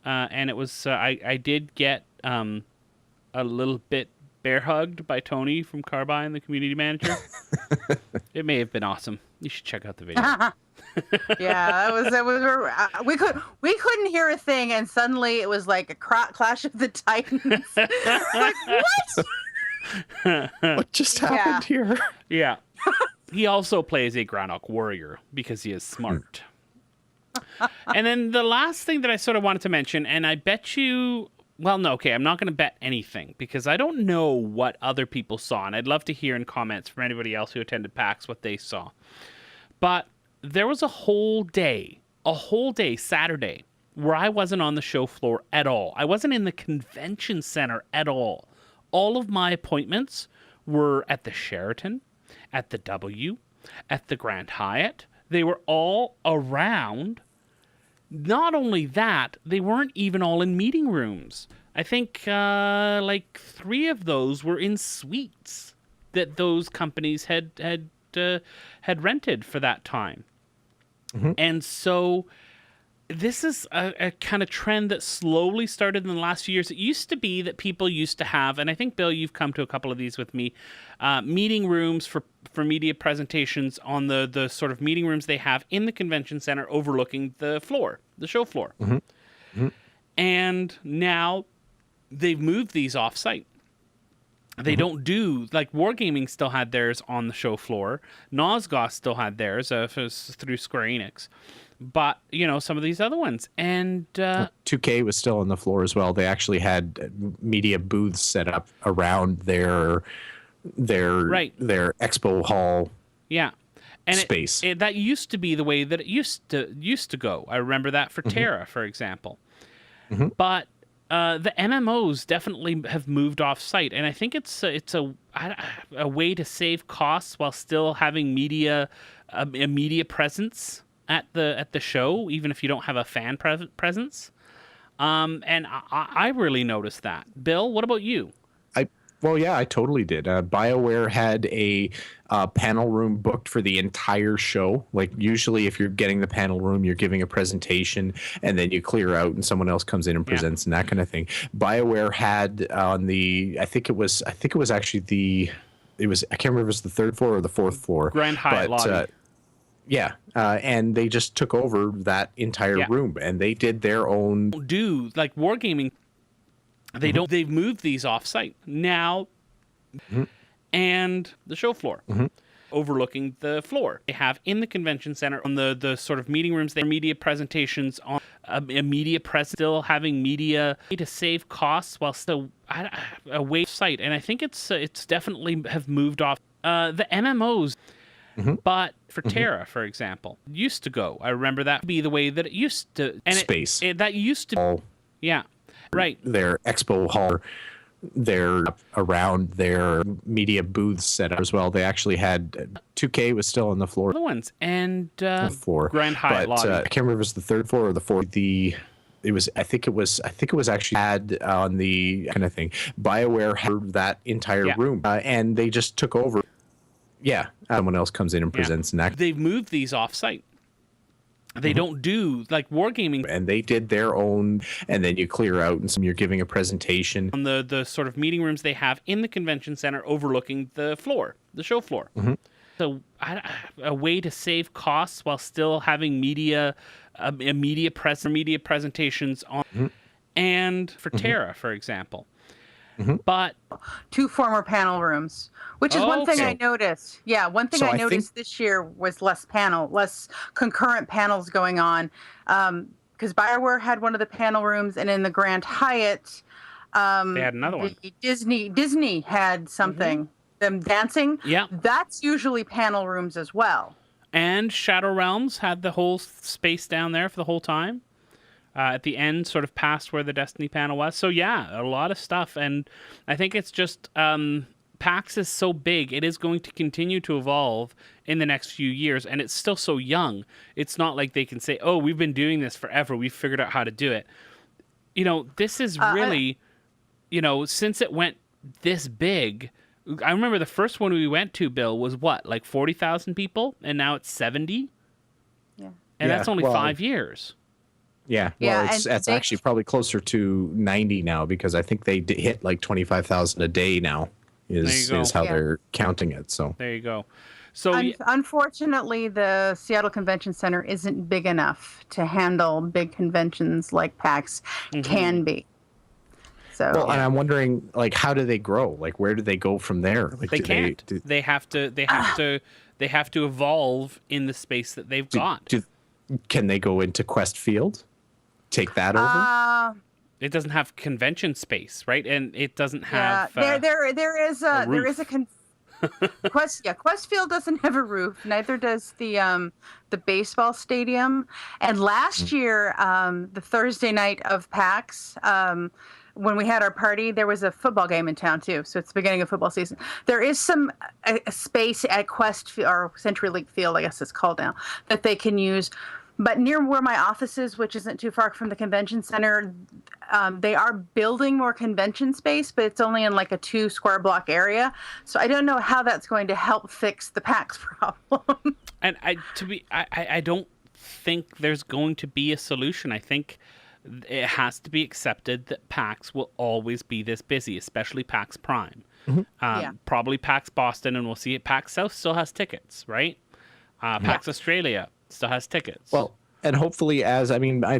A: and it was I did get a little bit bear hugged by Tony from Carbine, the community manager. It may have been awesome. You should check out the video.
D: Yeah, that was we couldn't hear a thing, and suddenly it was like a Clash of the Titans. Like, what?
C: What just happened here?
A: Yeah. He also plays a Granok warrior because he is smart. And then the last thing that I sort of wanted to mention, and I bet you, well, no, okay, I'm not going to bet anything because I don't know what other people saw, and I'd love to hear in comments from anybody else who attended PAX what they saw. But there was a whole day, Saturday, where I wasn't on the show floor at all. I wasn't in the convention center at all. All of my appointments were at the Sheraton, at the W, at the Grand Hyatt. They were all around. Not only that, they weren't even all in meeting rooms. I think like 3 of those were in suites that those companies had rented for that time. Mm-hmm. And so this is a kind of trend that slowly started in the last few years. It used to be that people used to have, and I think, Bill, you've come to a couple of these with me, meeting rooms for media presentations on the sort of meeting rooms they have in the convention center overlooking the floor, the show floor. Mm-hmm. Mm-hmm. And now they've moved these off-site. They don't do, like, Wargaming still had theirs on the show floor. Nosgoth still had theirs through Square Enix. But, you know, some of these other ones. And
C: 2K was still on the floor as well. They actually had media booths set up around their expo hall space.
A: That used to be the way that it used to go. I remember that for Terra, for example. Mm-hmm. But The MMOs definitely have moved off site, and I think it's a way to save costs while still having a media presence at the show, even if you don't have a fan presence. And I really noticed that. Bill, what about you?
C: Well, yeah, I totally did. BioWare had a panel room booked for the entire show. Like usually, if you're getting the panel room, you're giving a presentation, and then you clear out, and someone else comes in and presents, and that kind of thing. BioWare had on I think it was actually I can't remember if it was the third floor or the fourth floor.
A: Grand Hyatt lobby.
C: Yeah, and they just took over that entire room, and they did their own.
A: Do like wargaming. They don't. They've moved these off-site now, and the show floor, overlooking the floor. They have in the convention center on the sort of meeting rooms. Their media presentations on a media presence, still having media to save costs while still a way site. And I think it's definitely have moved off the MMOs. But for Terra, for example, used to go. I remember that would be the way that it used to. And
C: Space.
A: That used to. Yeah. Right.
C: Their expo hall, their around their media booths set up as well. They actually had 2K was still on the floor.
A: Other ones and
C: floor.
A: Grand Hyatt lobby.
C: I can't remember if it was the third floor or the fourth. I think it was actually had on the kind of thing. BioWare had that entire room, and they just took over. Yeah, someone else comes in and presents, and
A: they've moved these off-site. They don't do like wargaming,
C: and they did their own, and then you clear out, and you're giving a presentation
A: on the sort of meeting rooms they have in the convention center, overlooking the floor, the show floor. So a way to save costs while still having media presentations on, and for Terra, for example. But
D: 2 former panel rooms, which is one thing I noticed. Yeah, one thing I noticed this year was less concurrent panels going on. Because BioWare had one of the panel rooms, and in the Grand Hyatt,
A: they had another one.
D: Disney had something. Them dancing.
A: Yeah,
D: that's usually panel rooms as well.
A: And Shadow Realms had the whole space down there for the whole time. At the end, sort of past where the Destiny panel was. So yeah, a lot of stuff. And I think it's just PAX is so big, it is going to continue to evolve in the next few years. And it's still so young. It's not like they can say, oh, we've been doing this forever. We've figured out how to do it. You know, this is really, since it went this big, I remember the first one we went to, Bill, was what, like 40,000 people? And now it's 70?
D: Yeah.
A: And that's only 5 years.
C: Yeah, well, it's actually probably closer to 90 now, because I think they hit like 25,000 a day now is how they're counting it. So
A: there you go. So
D: unfortunately, the Seattle Convention Center isn't big enough to handle big conventions like PAX can be. So
C: and I'm wondering, like, how do they grow? Like, where do they go from there? Like,
A: they can't. They have to evolve in the space that they've got.
C: Can they go into Quest Field? Take that over?
A: It doesn't have convention space, right? And it doesn't have
D: there is a Quest Field doesn't have a roof. Neither does the baseball stadium. And last year, the Thursday night of PAX, when we had our party, there was a football game in town too. So it's the beginning of football season. There is some space at Quest or Century League Field, I guess it's called now, that they can use. But near where my office is, which isn't too far from the convention center, they are building more convention space, but it's only in like a 2 square block area. So I don't know how that's going to help fix the PAX problem.
A: And I don't think there's going to be a solution. I think it has to be accepted that PAX will always be this busy, especially PAX Prime. Probably PAX Boston, and we'll see it. PAX South still has tickets, right? PAX Australia still has tickets.
C: Well, and hopefully I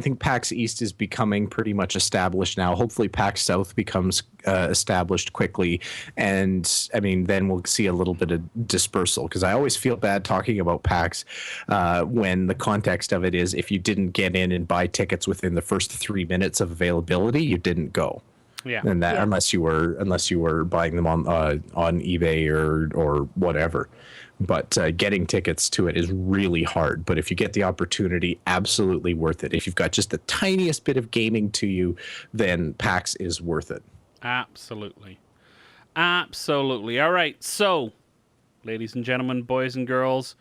C: think PAX East is becoming pretty much established now. Hopefully PAX South becomes established quickly. And then we'll see a little bit of dispersal, because I always feel bad talking about PAX when the context of it is, if you didn't get in and buy tickets within the first 3 minutes of availability, you didn't go.
A: Yeah.
C: and that unless you were buying them on eBay or whatever. But getting tickets to it is really hard. But if you get the opportunity, absolutely worth it. If you've got just the tiniest bit of gaming to you, then PAX is worth it.
A: Absolutely. Absolutely. All right. So, ladies and gentlemen, boys and girls,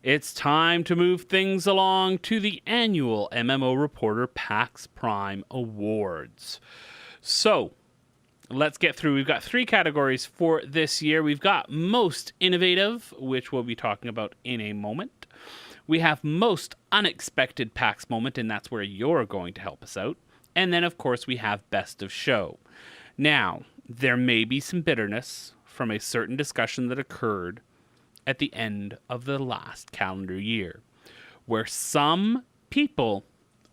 A: it's time to move things along to the annual MMO Reporter PAX Prime Awards. So, let's get through. We've got 3 categories for this year. We've got Most Innovative, which we'll be talking about in a moment. We have Most Unexpected PAX Moment, and that's where you're going to help us out. And then, of course, we have Best of Show. Now, there may be some bitterness from a certain discussion that occurred at the end of the last calendar year, where some people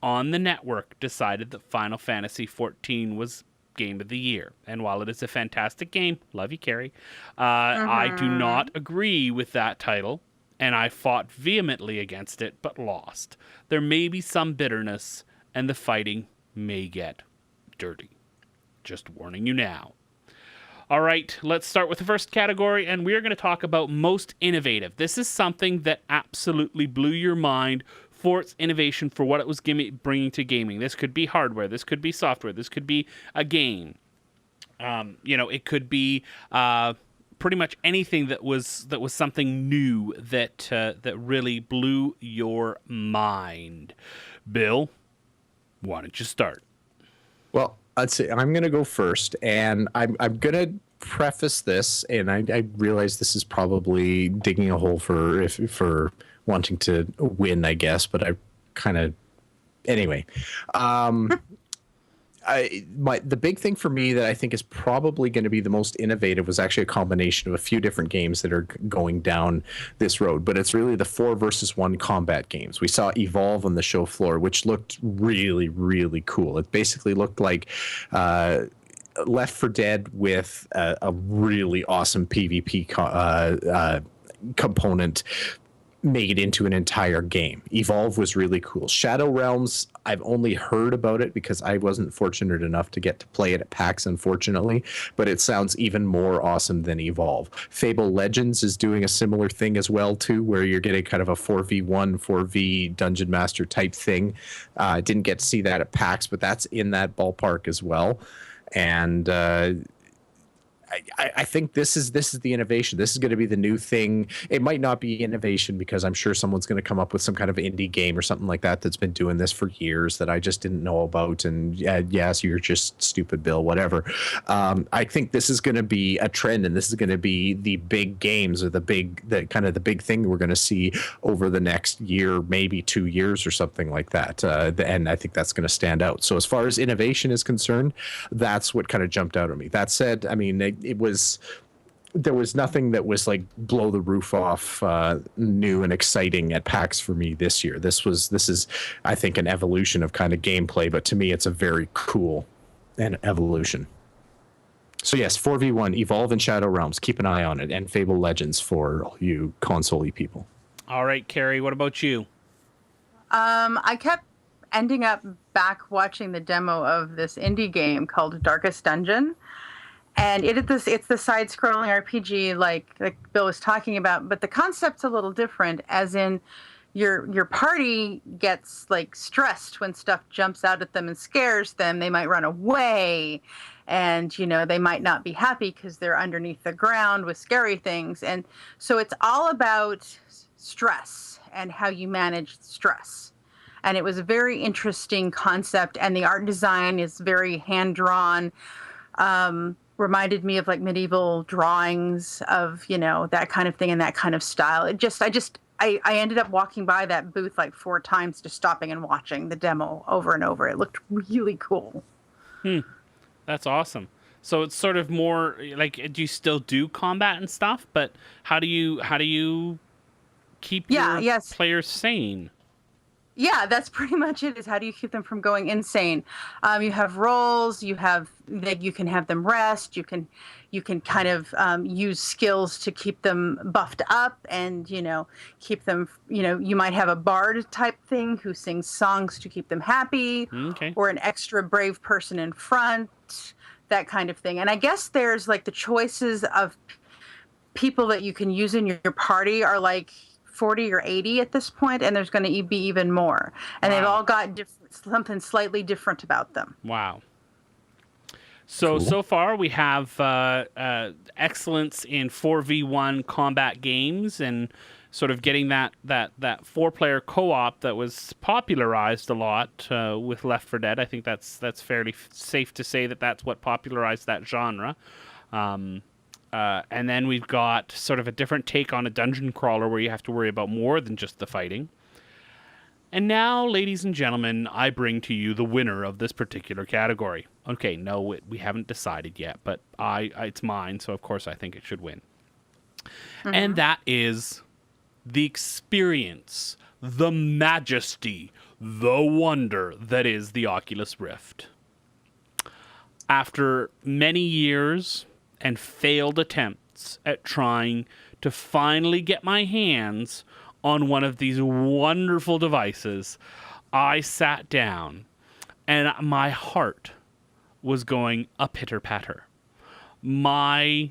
A: on the network decided that Final Fantasy XIV was Game of the Year. And while it is a fantastic game, love you, Carrie, I do not agree with that title, and I fought vehemently against it, but lost. There may be some bitterness, and the fighting may get dirty. Just warning you now. All right, let's start with the first category, and we are going to talk about Most Innovative. This is something that absolutely blew your mind for its innovation, for what it was bringing to gaming. This could be hardware, this could be software, this could be a game. It could be pretty much anything that was something new that really blew your mind. Bill, why don't you start?
C: Well, I'd say I'm going to go first, and I'm going to preface this, and I realize this is probably digging a hole for wanting to win, I guess, but I kind of anyway. The big thing for me that I think is probably going to be the most innovative was actually a combination of a few different games that are going down this road, but it's really the 4 versus 1 combat games. We saw Evolve on the show floor, which looked really, really cool. It basically looked like Left 4 Dead with a really awesome PvP component made into an entire game. Evolve was really cool. Shadow Realms, I've only heard about it because I wasn't fortunate enough to get to play it at PAX, unfortunately, but it sounds even more awesome than Evolve. Fable Legends is doing a similar thing as well, too, where you're getting kind of a 4v1, 4v Dungeon Master type thing. Didn't get to see that at PAX, but that's in that ballpark as well. And I think this is the innovation. This is going to be the new thing. It might not be innovation because I'm sure someone's going to come up with some kind of indie game or something like that that's been doing this for years that I just didn't know about. And yes, you're just stupid, Bill, whatever. I think this is going to be a trend, and this is going to be the big games or the big thing we're going to see over the next year, maybe 2 years or something like that. And I think that's going to stand out. So as far as innovation is concerned, that's what kind of jumped out at me. That said, I mean, there was nothing that was like blow the roof off new and exciting at PAX for me this year. This is I think an evolution of kind of gameplay, but to me it's a very cool an evolution. So yes, 4v1, Evolve and Shadow Realms, keep an eye on it, and Fable Legends for all you console-y people.
A: All right, Carrie, what about you?
D: I kept ending up back watching the demo of this indie game called Darkest Dungeon. And it's the side-scrolling RPG like Bill was talking about, but the concept's a little different, as in your party gets like stressed when stuff jumps out at them and scares them. They might run away, and they might not be happy because they're underneath the ground with scary things. And so it's all about stress and how you manage stress. And it was a very interesting concept, and the art design is very hand-drawn. Reminded me of like medieval drawings of, that kind of thing and that kind of style. I ended up walking by that booth like 4 times, just stopping and watching the demo over and over. It looked really cool.
A: That's awesome. So it's sort of more like, do you still do combat and stuff, but how do you keep your players sane?
D: Yeah, that's pretty much it. Is how do you keep them from going insane? You have roles. You can have them rest. You can kind of use skills to keep them buffed up, and keep them. You might have a bard type thing who sings songs to keep them happy,
A: Okay.
D: or an extra brave person in front that kind of thing. And I guess there's like the choices of people that you can use in your party are like 40 or 80 at this point, and there's going to be even more. And they've all got something slightly different about them.
A: Wow. So far we have excellence in 4v1 combat games and sort of getting that 4-player co-op that was popularized a lot with Left 4 Dead. I think that's fairly safe to say that that's what popularized that genre. And then we've got sort of a different take on a dungeon crawler where you have to worry about more than just the fighting. And now, ladies and gentlemen, I bring to you the winner of this particular category. Okay, no, we haven't decided yet, but it's mine, so of course I think it should win. Mm-hmm. And that is the experience, the majesty, the wonder that is the Oculus Rift. After many years and failed attempts at trying to finally get my hands on one of these wonderful devices, I sat down and my heart was going a pitter-patter. My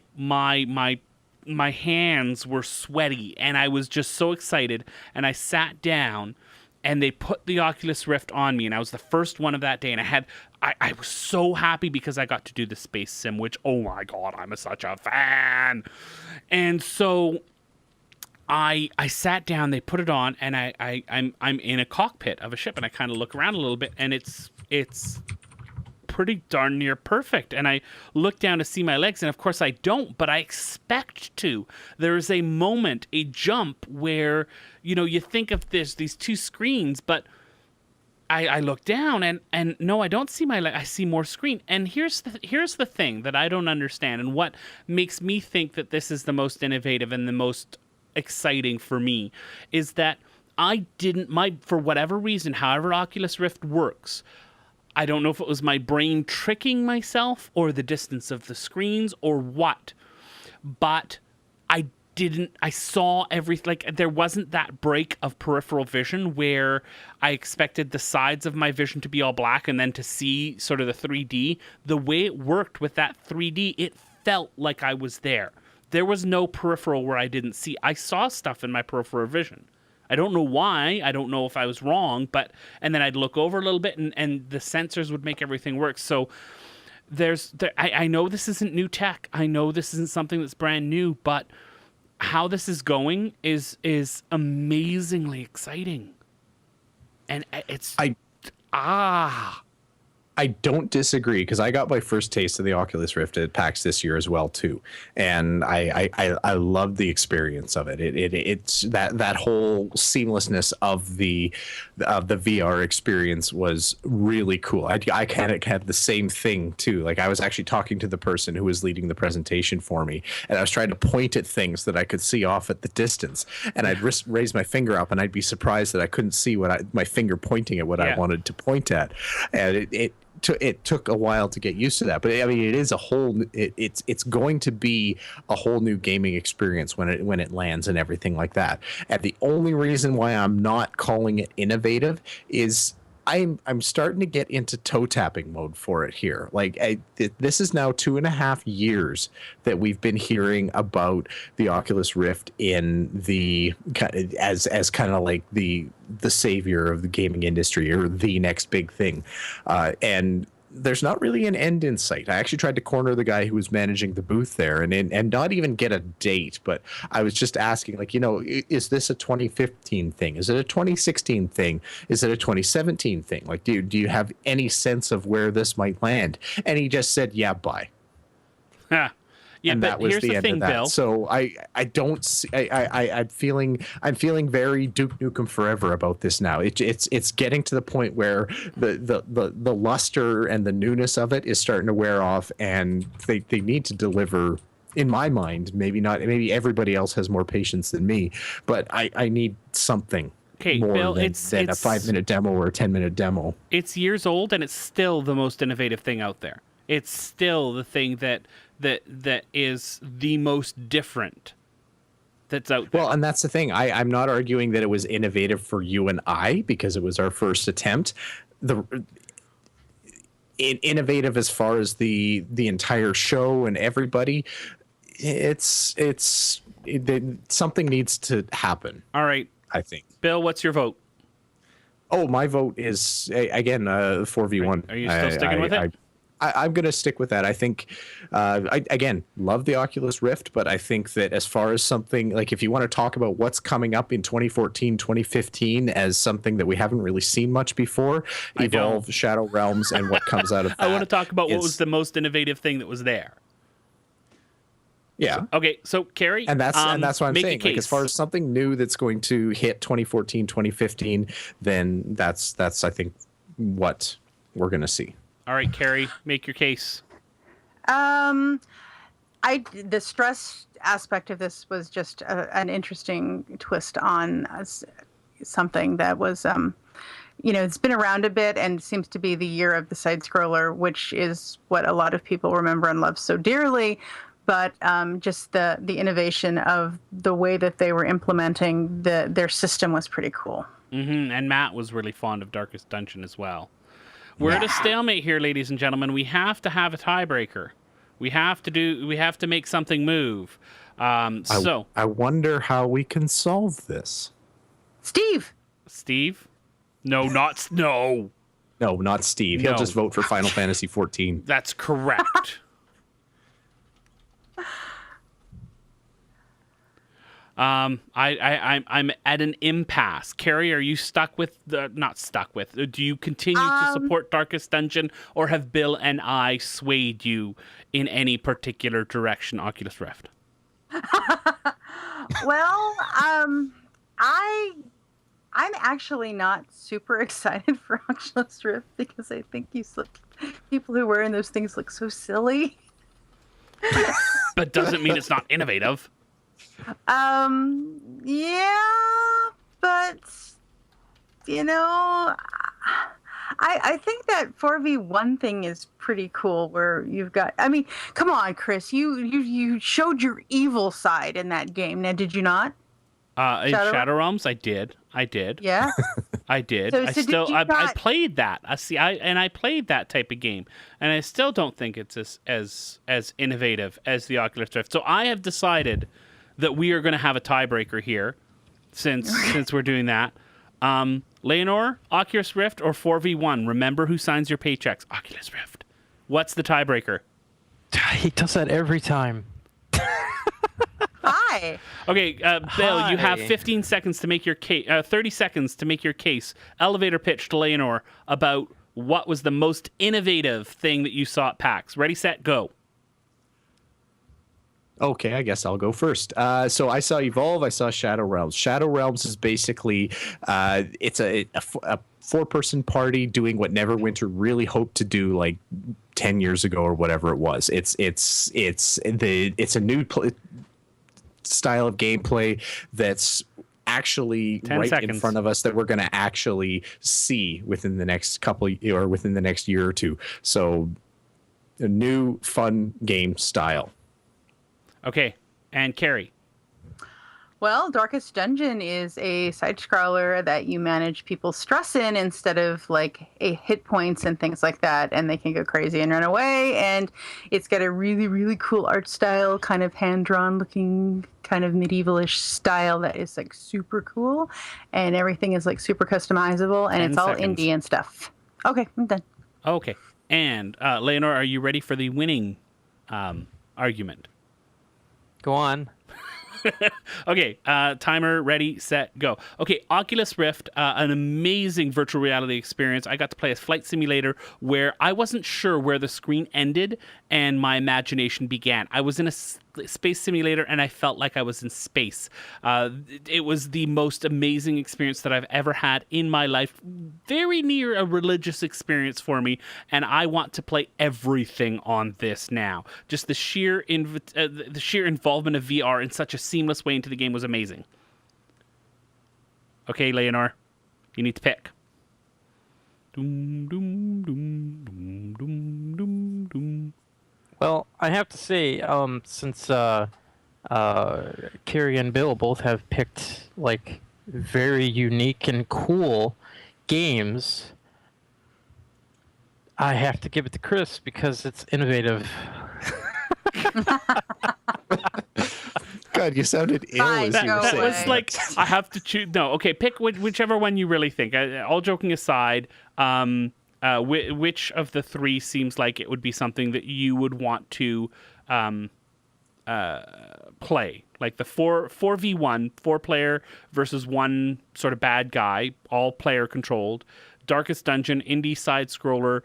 A: hands were sweaty and I was just so excited, and I sat down and they put the Oculus Rift on me, and I was the first one of that day, and I was so happy because I got to do the space sim, which, oh my god, I'm such a fan. And so I sat down, they put it on, and I'm in a cockpit of a ship, and I kind of look around a little bit, and it's pretty darn near perfect. And I look down to see my legs, and of course I don't, but I expect to. There is a moment, a jump where, you think of these two screens, but I look down and no, I don't see my leg. I see more screen. And here's the thing that I don't understand, and what makes me think that this is the most innovative and the most exciting for me, is that for whatever reason, however Oculus Rift works, I don't know if it was my brain tricking myself or the distance of the screens or what, but I saw everything. Like, there wasn't that break of peripheral vision where I expected the sides of my vision to be all black and then to see sort of the 3D. The way it worked with that 3D, it felt like I was there. There was no peripheral where I didn't see. I saw stuff in my peripheral vision. I don't know why. I don't know if I was wrong, and then I'd look over a little bit and the sensors would make everything work. So I know this isn't new tech. I know this isn't something that's brand new, but how this is going is amazingly exciting. And
C: I don't disagree, because I got my first taste of the Oculus Rift at PAX this year as well too, and I loved the experience of it. It's that whole seamlessness of the VR experience was really cool. I kind of had the same thing too. Like, I was actually talking to the person who was leading the presentation for me, and I was trying to point at things that I could see off at the distance, and I'd raise my finger up, and I'd be surprised that I couldn't see my finger pointing at what I wanted to point at, and it took a while to get used to that, but I mean, it is it's going to be a whole new gaming experience when it lands and everything like that. And the only reason why I'm not calling it innovative is I'm starting to get into toe tapping mode for it here. Like, this is now 2.5 years that we've been hearing about the Oculus Rift in as kind of like the savior of the gaming industry, or the next big thing, and there's not really an end in sight. I actually tried to corner the guy who was managing the booth there and not even get a date, but I was just asking, like, is this a 2015 thing? Is it a 2016 thing? Is it a 2017 thing? Like, do you have any sense of where this might land? And he just said, yeah, bye.
A: Yeah,
C: and
A: but
C: that was
A: here's the
C: end
A: thing,
C: of that.
A: Bill.
C: So I don't see, I'm feeling very Duke Nukem Forever about this now. It's getting to the point where the luster and the newness of it is starting to wear off, and they need to deliver. In my mind, maybe everybody else has more patience than me, but I need something.
A: Okay,
C: more
A: Bill,
C: than
A: it's
C: a 5-minute demo or a 10-minute demo.
A: It's years old, and it's still the most innovative thing out there. It's still the thing that is the most different that's out there.
C: Well, and that's the thing. I'm not arguing that it was innovative for you and I, because it was our first attempt. innovative as far as the entire show and everybody. Something needs to happen.
A: All right,
C: I think.
A: Bill, what's your vote?
C: Oh, my vote is again 4v1.
A: Are you still sticking with it?
C: I'm going to stick with that. I think, again, love the Oculus Rift, but I think that as far as something, like if you want to talk about what's coming up in 2014, 2015 as something that we haven't really seen much before, Evolve, Shadow Realms, and what comes out of that.
A: I want to talk about what was the most innovative thing that was there.
C: Yeah.
A: Okay, so Carrie,
C: and that's what I'm saying. Like, as far as something new that's going to hit 2014, 2015, then that's I think what we're going to see.
A: All right, Carrie, make your case.
D: The stress aspect of this was just an interesting twist on something that was, it's been around a bit and seems to be the year of the side scroller, which is what a lot of people remember and love so dearly. But just the innovation of the way that they were implementing their system was pretty cool.
A: Mm-hmm. And Matt was really fond of Darkest Dungeon as well. We're at a stalemate here, ladies and gentlemen. We have to have a tiebreaker. We have to make something move. I
C: wonder how we can solve this.
D: Steve.
A: No, not Steve.
C: No, He'll just vote for Final Fantasy 14.
A: That's correct. I'm at an impasse. Carrie, are you not stuck with? Do you continue to support Darkest Dungeon, or have Bill and I swayed you in any particular direction, Oculus Rift?
D: Well, I'm actually not super excited for Oculus Rift because I think people who wear in those things look so silly.
A: But doesn't mean it's not innovative.
D: Yeah, but I think that 4v1 thing is pretty cool where you've got, come on, Chris, you showed your evil side in that game. Now, did you not?
A: In Shadow Realms, I did.
D: Yeah.
A: I did. I played that. I played that type of game, and I still don't think it's as innovative as the Oculus Rift. So I have decided that we are going to have a tiebreaker here, since we're doing that. Leonor, Oculus Rift or 4v1? Remember who signs your paychecks. Oculus Rift. What's the tiebreaker?
E: He does that every time.
D: Hi.
A: Okay, Bill, you have 15 seconds to make your case. 30 seconds to make your case. Elevator pitch to Leonor about what was the most innovative thing that you saw at PAX. Ready, set, go.
C: Okay, I guess I'll go first. So I saw Evolve. I saw Shadow Realms. Shadow Realms is basically it's a four-person party doing what Neverwinter really hoped to do like 10 years ago or whatever it was. It's a new style of gameplay that's actually right in front of us that we're going to actually see within the next within the next year or two. So a new fun game style.
A: Okay, and Carrie.
D: Well, Darkest Dungeon is a side-scroller that you manage people's stress in instead of like hit points and things like that, and they can go crazy and run away. And it's got a really, really cool art style, kind of hand-drawn looking, kind of medievalish style that is like super cool, and everything is like super customizable, and it's all indie and stuff. Okay, I'm done.
A: Okay, and Leonor, are you ready for the winning argument?
E: Go on.
A: Okay, timer, ready, set, go. Okay, Oculus Rift, an amazing virtual reality experience. I got to play a flight simulator where I wasn't sure where the screen ended and my imagination began. I was in a space simulator and I felt like I was in space. It was the most amazing experience that I've ever had in my life. Very near a religious experience for me, and I want to play everything on this now. Just the sheer involvement of VR in such a seamless way into the game was amazing. Okay, Leonor, you need to pick. Doom, doom, doom, doom, doom, doom, doom.
E: Well, I have to say, since Carrie and Bill both have picked like very unique and cool games, I have to give it to Chris because it's innovative.
C: God, you sounded ill
D: Fine,
C: as you
D: go
C: were
A: That
C: saying
D: away.
A: was like, I have to choose. No, okay, pick whichever one you really think. All joking aside, which of the three seems like it would be something that you would want to play? Like the 4v1, 4-player versus one sort of bad guy, all player controlled. Darkest Dungeon, indie side scroller,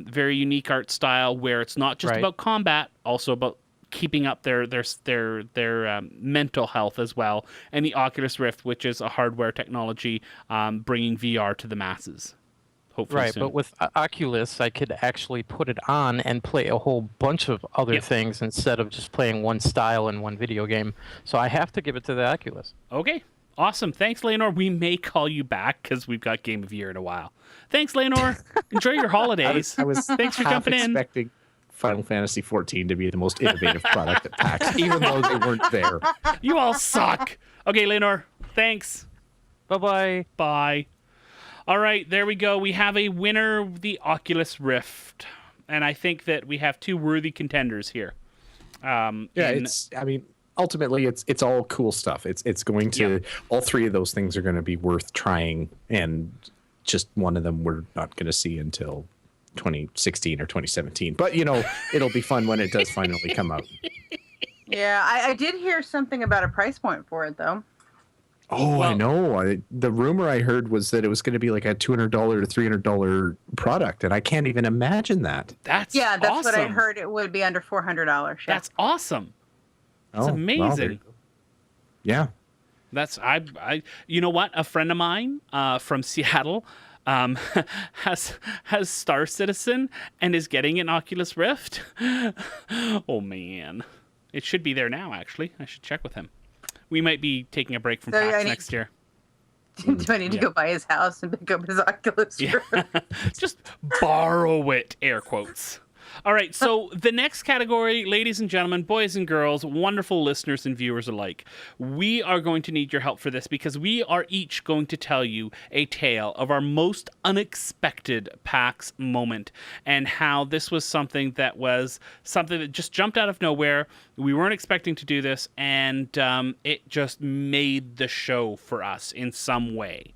A: very unique art style where it's not just
E: Right.
A: about combat, also about keeping up their mental health as well, and the Oculus Rift, which is a hardware technology bringing VR to the masses. Hopefully
E: Right,
A: soon.
E: but with Oculus, I could actually put it on and play a whole bunch of other
A: Yep.
E: things instead of just playing one style in one video game. So I have to give it to the Oculus.
A: Okay, awesome. Thanks, Leonor. We may call you back because we've got Game of Year in a while. Thanks, Leonor. Enjoy your holidays.
C: I was
A: Thanks for
C: half
A: jumping in.
C: expecting Final Fantasy XIV to be the most innovative product at PAX, even though they weren't there.
A: You all suck. Okay, Leonor. Thanks.
E: Bye-bye.
A: Bye. All right, there we go. We have a winner, the Oculus Rift. And I think that we have two worthy contenders here.
C: Yeah, I mean, ultimately, it's all cool stuff. It's going to, all three of those things are going to be worth trying, and just one of them we're not going to see until 2016 or 2017. But, it'll be fun when it does finally come out.
D: Yeah, I did hear something about a price point for it, though.
C: Oh,
A: Well-
C: I know. The rumor I heard was that it was going to be like a $200 to $300 product, and I can't even imagine that.
A: That's
D: That's
A: awesome.
D: what I heard. It would be under $400. Yeah.
A: That's awesome. That's
C: Oh, well, there you
A: amazing.
C: go. Yeah.
A: That's I you know what? A friend of mine from Seattle has Star Citizen and is getting an Oculus Rift. Oh man. It should be there now actually. I should check with him. We might be taking a break from
D: So,
A: PAX
D: I need-
A: next year.
D: Do I need to go by his house and pick up his Oculus Rift?
A: Just borrow it, air quotes. All right, so the next category, ladies and gentlemen, boys and girls, wonderful listeners and viewers alike, we are going to need your help for this because we are each going to tell you a tale of our most unexpected PAX moment and how this was something that just jumped out of nowhere. We weren't expecting to do this, and it just made the show for us in some way.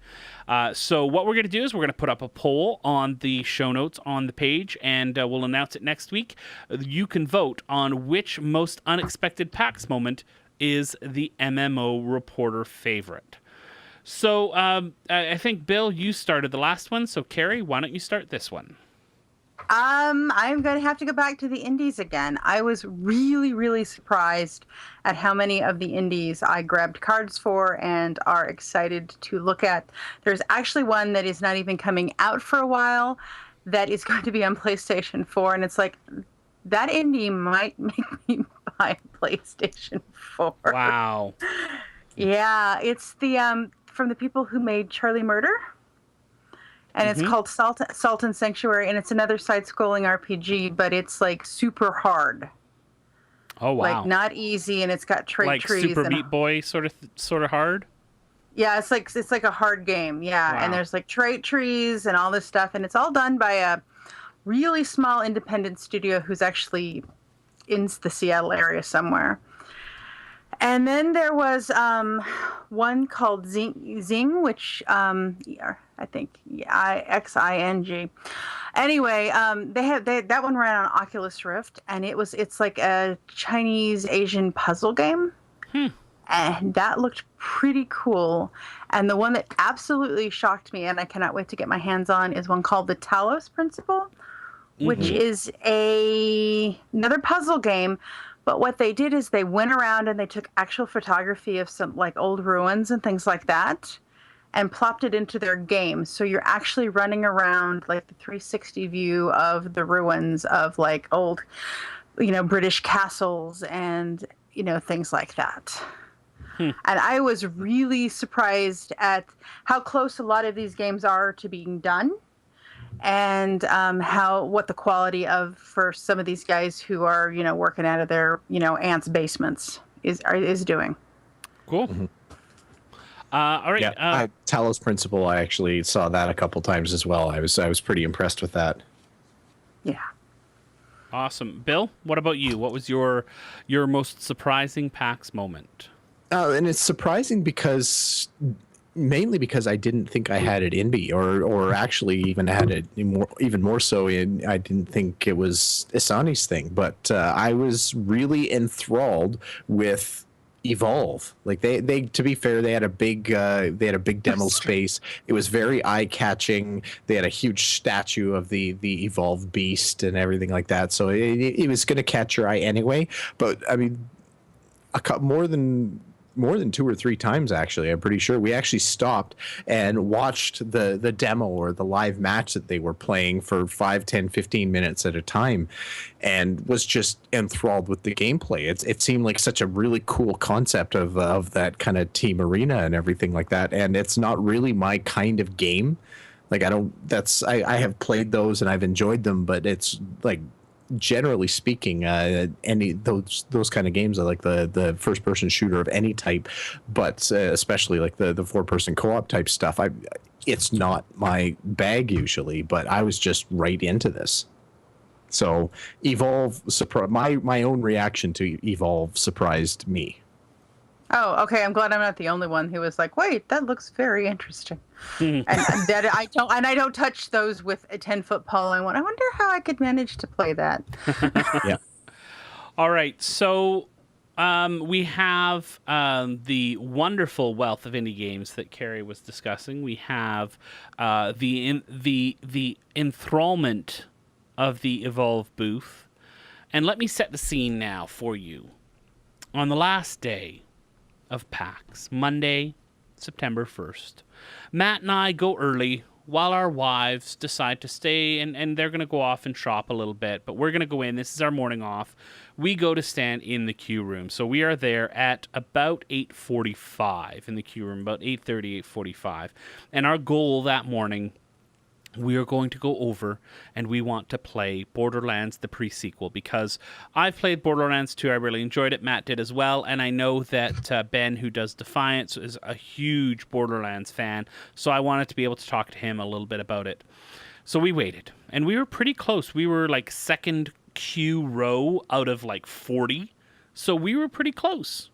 A: So what we're going to do is we're going to put up a poll on the show notes on the page, and we'll announce it next week. You can vote on which most unexpected PAX moment is the MMO reporter favorite. So I think, Bill, you started the last one. So, Carrie, why don't you start this one?
D: I'm going to have to go back to the indies again. I was really, really surprised at how many of the indies I grabbed cards for and are excited to look at. There's actually one that is not even coming out for a while that is going to be on PlayStation 4, and it's like, that indie might make me buy PlayStation 4.
A: Wow.
D: Yeah, it's the from the people who made Charlie Murder. And it's called Salt and Sanctuary, and it's another side-scrolling RPG, but it's like super hard,
A: Oh, wow.
D: like not easy, and it's got trait
A: Like
D: trees.
A: Super
D: and,
A: Meat Boy sort of hard?
D: Yeah, it's like a hard game. Yeah,
A: Wow.
D: and there's like trait trees and all this stuff, and it's all done by a really small independent studio who's actually in the Seattle area somewhere. And then there was one called Zing, which I think Xing. Anyway, that one ran on Oculus Rift, and it's like a Chinese Asian puzzle game, and that looked pretty cool. And the one that absolutely shocked me, and I cannot wait to get my hands on, is one called the Talos Principle, which is another puzzle game. But what they did is they went around and they took actual photography of some like old ruins and things like that and plopped it into their game. So you're actually running around like the 360 view of the ruins of like old, British castles and, things like that. And I was really surprised at how close a lot of these games are to being done. And what the quality of for some of these guys who are working out of their aunts' basements is doing.
A: Cool. All right.
C: Yeah, Talos Principle, I actually saw that a couple times as well. I was pretty impressed with that.
D: Yeah.
A: Awesome. Bill, what about you? What was your most surprising PAX moment?
C: And it's surprising because mainly because I didn't think I had it in me, or actually even had it even more so in. I didn't think it was Isani's thing, but I was really enthralled with Evolve. Like they to be fair, they had a big demo space. It was very eye catching. They had a huge statue of the Evolve beast and everything like that. So it was going to catch your eye anyway. But I mean, more than 2 or 3 times, actually, I'm pretty sure we actually stopped and watched the demo or the live match that they were playing for 5, 10, 15 minutes at a time, and was just enthralled with the gameplay. It seemed like such a really cool concept of that kind of team arena and everything like that. And it's not really my kind of game. Like I have played those and I've enjoyed them, but it's like, generally speaking, any those kind of games, I like the first person shooter of any type, but especially like the 4-person co-op type stuff. It's not my bag usually, but I was just right into this. So Evolve, my own reaction to Evolve surprised me.
D: Oh, okay. I'm glad I'm not the only one who was like, "Wait, that looks very interesting." And that I don't touch those with a 10-foot pole. I wonder how I could manage to play that.
C: Yeah.
A: All right, so we have the wonderful wealth of indie games that Carrie was discussing. We have the enthrallment of the Evolve booth, and let me set the scene now for you. On the last day of PAX, Monday, September 1st, Matt and I go early while our wives decide to stay, and they're going to go off and shop a little bit, but we're going to go in. This is our morning off. We go to stand in the queue room. So we are there at about 8:45 in the queue room, about 8:30, 8:45. And our goal that morning, we are going to go over and we want to play Borderlands, the pre-sequel, because I've played Borderlands 2. I really enjoyed it. Matt did as well. And I know that Ben, who does Defiance, is a huge Borderlands fan. So I wanted to be able to talk to him a little bit about it. So we waited, and we were pretty close. We were like second queue row out of like 40. So we were pretty close.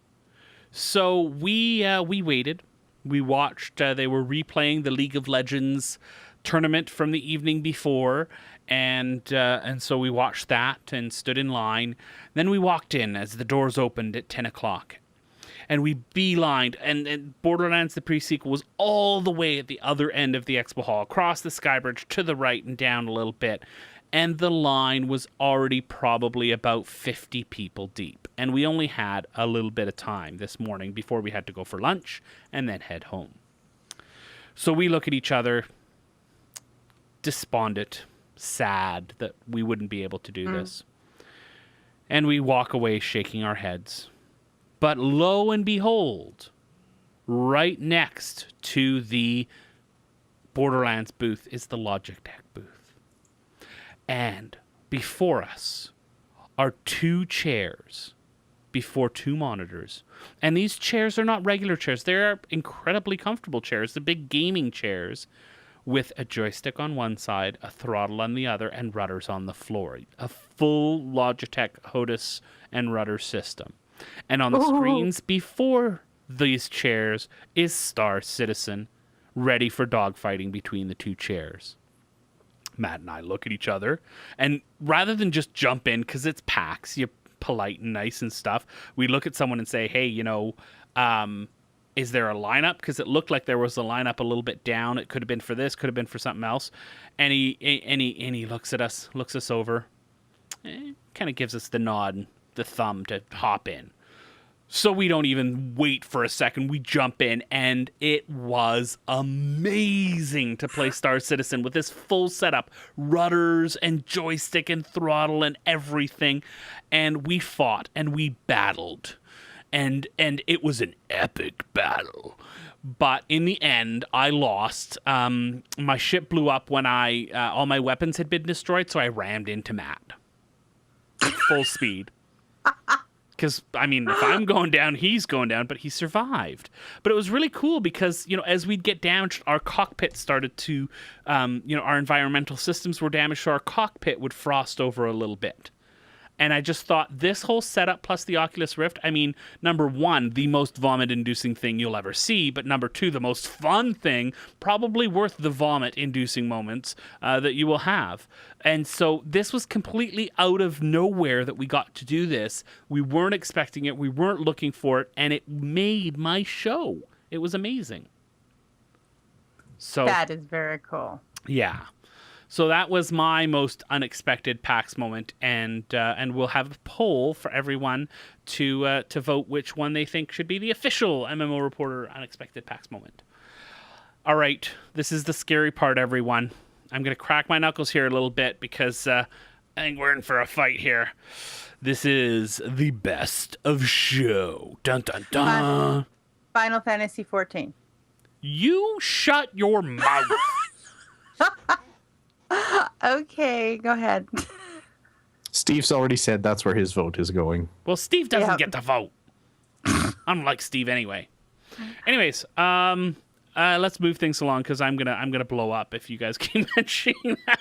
A: So we waited. We watched. They were replaying the League of Legends tournament from the evening before, and so we watched that and stood in line. Then we walked in as the doors opened at 10 o'clock, and we beelined, and Borderlands the pre-sequel was all the way at the other end of the expo hall, across the skybridge to the right and down a little bit, and the line was already probably about 50 people deep, and we only had a little bit of time this morning before we had to go for lunch and then head home. So we look at each other, despondent, sad that we wouldn't be able to do this. And we walk away shaking our heads. But lo and behold, right next to the Borderlands booth is the Logitech booth. And before us are 2 chairs before 2 monitors. And these chairs are not regular chairs. They're incredibly comfortable chairs, the big gaming chairs, with a joystick on one side, a throttle on the other, and rudders on the floor. A full Logitech HOTAS and rudder system. And on the screens before these chairs is Star Citizen, ready for dogfighting between the 2 chairs. Matt and I look at each other, and rather than just jump in, because it's PAX, you're polite and nice and stuff, we look at someone and say, hey, is there a lineup? Because it looked like there was a lineup a little bit down. It could have been for this, could have been for something else. And he looks at us, looks us over, kind of gives us the nod, the thumb to hop in. So we don't even wait for a second. We jump in, and it was amazing to play Star Citizen with this full setup, rudders and joystick and throttle and everything. And we fought and we battled. And it was an epic battle. But in the end, I lost. My ship blew up when all my weapons had been destroyed, so I rammed into Matt at full speed. Because, I mean, if I'm going down, he's going down, but he survived. But it was really cool because, as we'd get down, our cockpit started to, our environmental systems were damaged, so our cockpit would frost over a little bit. And I just thought this whole setup plus the Oculus Rift, I mean, number one, the most vomit-inducing thing you'll ever see, but number two, the most fun thing, probably worth the vomit-inducing moments that you will have. And so this was completely out of nowhere that we got to do this. We weren't expecting it. We weren't looking for it. And it made my show. It was amazing. So
D: that is very cool.
A: Yeah. So that was my most unexpected PAX moment, and we'll have a poll for everyone to vote which one they think should be the official MMO Reporter unexpected PAX moment. All right, this is the scary part, everyone. I'm gonna crack my knuckles here a little bit because I think we're in for a fight here. This is the best of show. Dun dun dun.
D: Final Fantasy 14.
A: You shut your mouth.
D: Okay, go ahead.
C: Steve's already said that's where his vote is going.
A: Well, Steve doesn't get to vote. I don't like Steve anyway. Anyways, let's move things along because I'm gonna blow up if you guys keep mentioning that.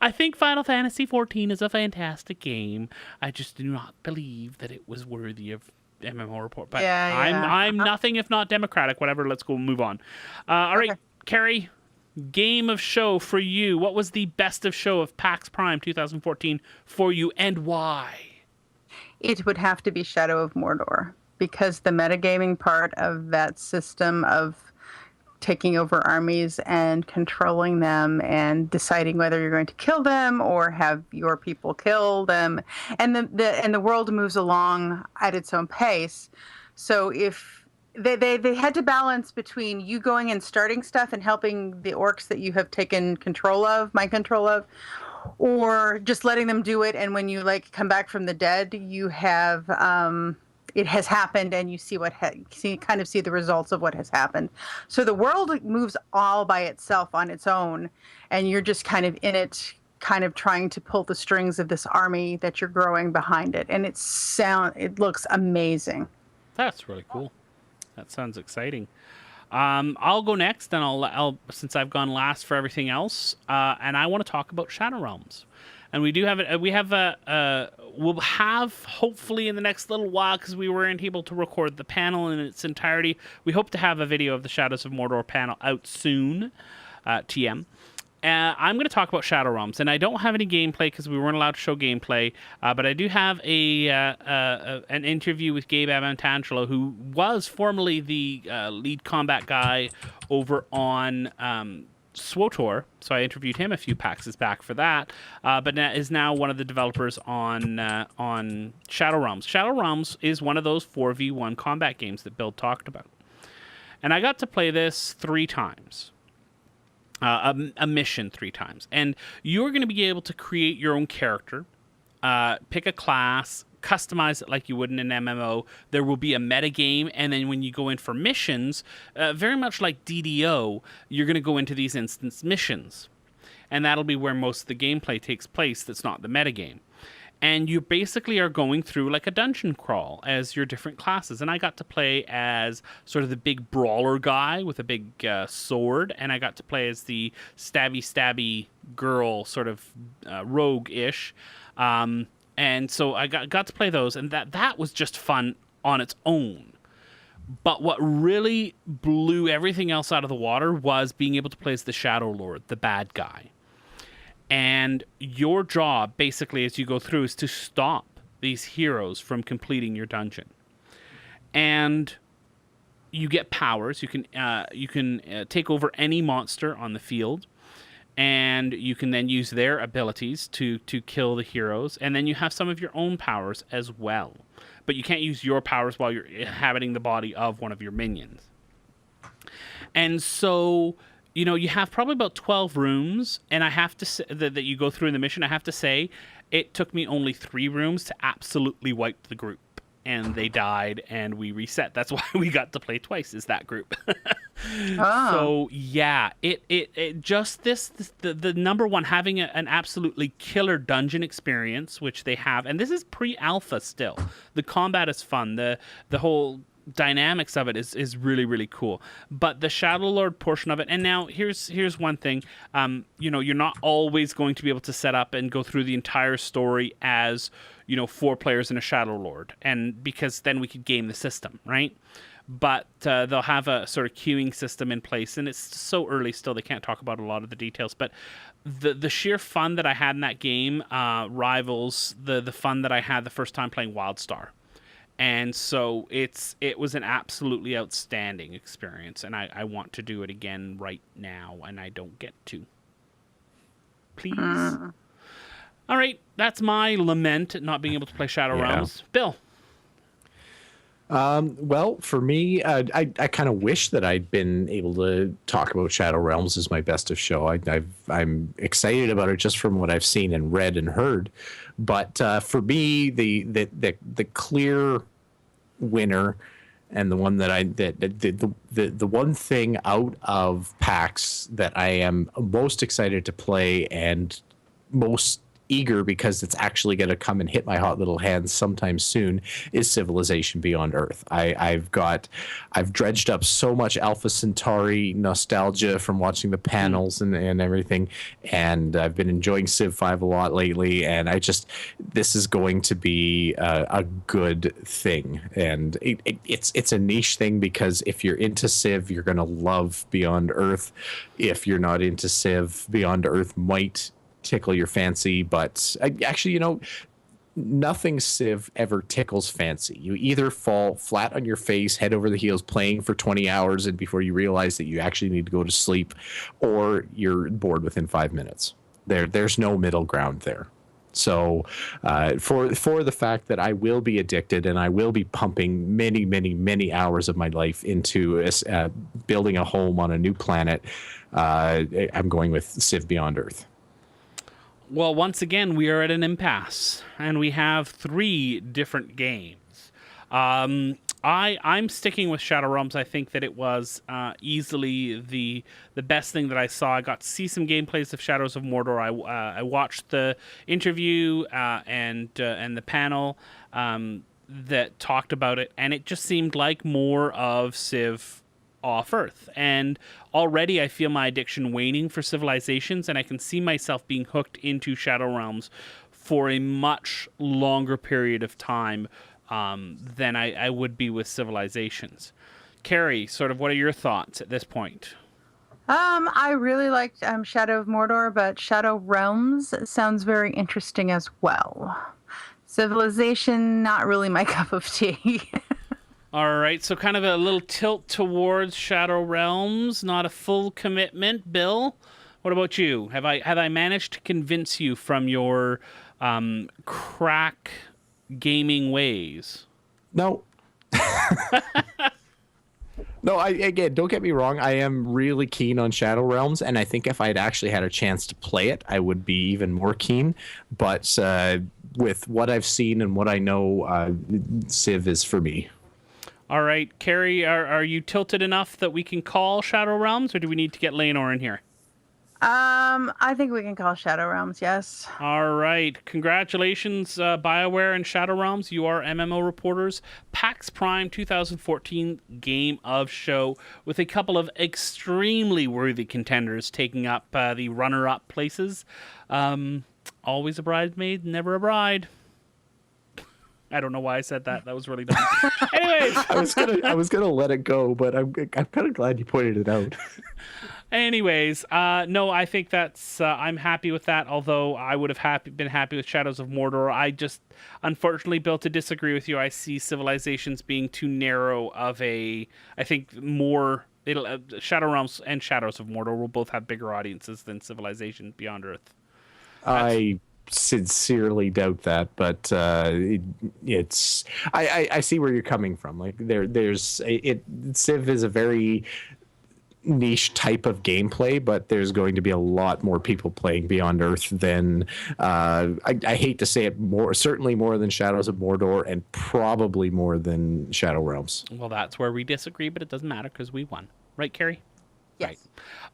A: I think Final Fantasy XIV is a fantastic game. I just do not believe that it was worthy of MMO Report. But
D: Yeah.
A: I'm nothing if not democratic. Whatever. Let's go move on. All right, Carrie. Game of show for you. What was the best of show of PAX Prime 2014 for you, and why?
D: It would have to be Shadow of Mordor, because the metagaming part of that system of taking over armies and controlling them and deciding whether you're going to kill them or have your people kill them, and the world moves along at its own pace. So if They had to balance between you going and starting stuff and helping the orcs that you have taken mind control of, or just letting them do it. And when you come back from the dead, you have it has happened, and you see see the results of what has happened. So the world moves all by itself on its own, and you're just kind of in it, kind of trying to pull the strings of this army that you're growing behind it. And it looks amazing.
A: That's really cool. That sounds exciting. I'll go next, and I'll since I've gone last for everything else, and I want to talk about Shadow Realms. And we'll have hopefully in the next little while, because we weren't able to record the panel in its entirety. We hope to have a video of the Shadows of Mordor panel out soon. TM. I'm going to talk about Shadow Realms, and I don't have any gameplay because we weren't allowed to show gameplay, but I do have an interview with Gabe Abantangelo, who was formerly the lead combat guy over on SWTOR, so I interviewed him a few PAXs back for that, but is now one of the developers on Shadow Realms. Shadow Realms is one of those 4v1 combat games that Bill talked about, and I got to play this 3 times. A mission 3 times, and you're going to be able to create your own character, pick a class, customize it like you would in an MMO. There will be a meta game, and then when you go in for missions, very much like DDO, you're going to go into these instance missions, and that'll be where most of the gameplay takes place. That's not the meta game. And you basically are going through like a dungeon crawl as your different classes. And I got to play as sort of the big brawler guy with a big sword. And I got to play as the stabby girl, sort of rogue-ish. And so I got to play those. And that was just fun on its own. But what really blew everything else out of the water was being able to play as the Shadow Lord, the bad guy. And your job, basically, as you go through, is to stop these heroes from completing your dungeon. And you get powers. You can take over any monster on the field, and you can then use their abilities to kill the heroes. And then you have some of your own powers as well. But you can't use your powers while you're inhabiting the body of one of your minions. And so, you have probably about 12 rooms, and I have to say that you go through in the mission. I have to say, it took me only 3 rooms to absolutely wipe the group. and they died, and we reset. That's why we got to play twice, is that group.
D: Oh.
A: So yeah, it just the number one, having an absolutely killer dungeon experience, which they have, and this is pre-alpha still. The combat is fun. The whole dynamics of it is really, really cool. But the Shadow Lord portion of it, and now here's one thing. You're not always going to be able to set up and go through the entire story as 4 players and a Shadow Lord, and because then we could game the system, right? But they'll have a sort of queuing system in place, and it's so early still, they can't talk about a lot of the details. But the sheer fun that I had in that game rivals the fun that I had the first time playing WildStar. And so it was an absolutely outstanding experience, and I want to do it again right now, and I don't get to. Please. All right, that's my lament at not being able to play Shadow Realms. Bill.
C: Well, for me, I kind of wish that I'd been able to talk about Shadow Realms as my best of show. I'm excited about it just from what I've seen and read and heard. But for me, the clear winner and the one that the one thing out of PAX that I am most excited to play and most eager because it's actually going to come and hit my hot little hands sometime soon is Civilization Beyond Earth. I've dredged up so much Alpha Centauri nostalgia from watching the panels and everything, and I've been enjoying Civ 5 a lot lately, and this is going to be a good thing, and it's a niche thing because if you're into Civ, you're going to love Beyond Earth. If you're not into Civ, Beyond Earth might tickle your fancy, but actually, nothing Civ ever tickles fancy. You either fall flat on your face, head over the heels, playing for 20 hours, and before you realize that you actually need to go to sleep, or you're bored within 5 minutes. There's no middle ground there. So for the fact that I will be addicted and I will be pumping many, many, many hours of my life into building a home on a new planet, I'm going with Civ Beyond Earth.
A: Well, once again, we are at an impasse, and we have 3 different games. I'm sticking with Shadow Realms. I think that it was easily the best thing that I saw. I got to see some gameplays of Shadows of Mordor. I watched the interview and the panel that talked about it, and it just seemed like more of Civ off Earth. And already I feel my addiction waning for Civilizations, and I can see myself being hooked into Shadow Realms for a much longer period of time than I would be with Civilizations. Carrie, sort of what are your thoughts at this point?
D: I really liked Shadow of Mordor, but Shadow Realms sounds very interesting as well. Civilization, not really my cup of tea.
A: All right, so kind of a little tilt towards Shadow Realms, not a full commitment. Bill, what about you? Have I managed to convince you from your crack gaming ways?
C: No. No, again, don't get me wrong. I am really keen on Shadow Realms, and I think if I'd actually had a chance to play it, I would be even more keen. But with what I've seen and what I know, Civ is for me.
A: All right, Carrie, are you tilted enough that we can call Shadow Realms, or do we need to get Leonor in here?
D: I think we can call Shadow Realms, yes.
A: All right. Congratulations, BioWare and Shadow Realms. You are MMO reporters. PAX Prime 2014 Game of Show with a couple of extremely worthy contenders taking up the runner-up places. Always a bridesmaid, never a bride. I don't know why I said that. That was really dumb. Anyways,
C: I was gonna let it go, but I'm kind of glad you pointed it out.
A: Anyways, no, I think that's I'm happy with that. Although I would have been happy with Shadows of Mordor. I just, unfortunately, Bill, to disagree with you, I see Civilizations being too narrow of a. I think more. Shadow Realms and Shadows of Mordor will both have bigger audiences than Civilization Beyond Earth.
C: I sincerely doubt that, but it's I see where you're coming from. Like Civ is a very niche type of gameplay, but there's going to be a lot more people playing Beyond Earth than I hate to say it, certainly more than Shadows of Mordor, and probably more than Shadow Realms.
A: Well, that's where we disagree, but it doesn't matter because we won. Right, Carrie?
D: Yes.
A: Right.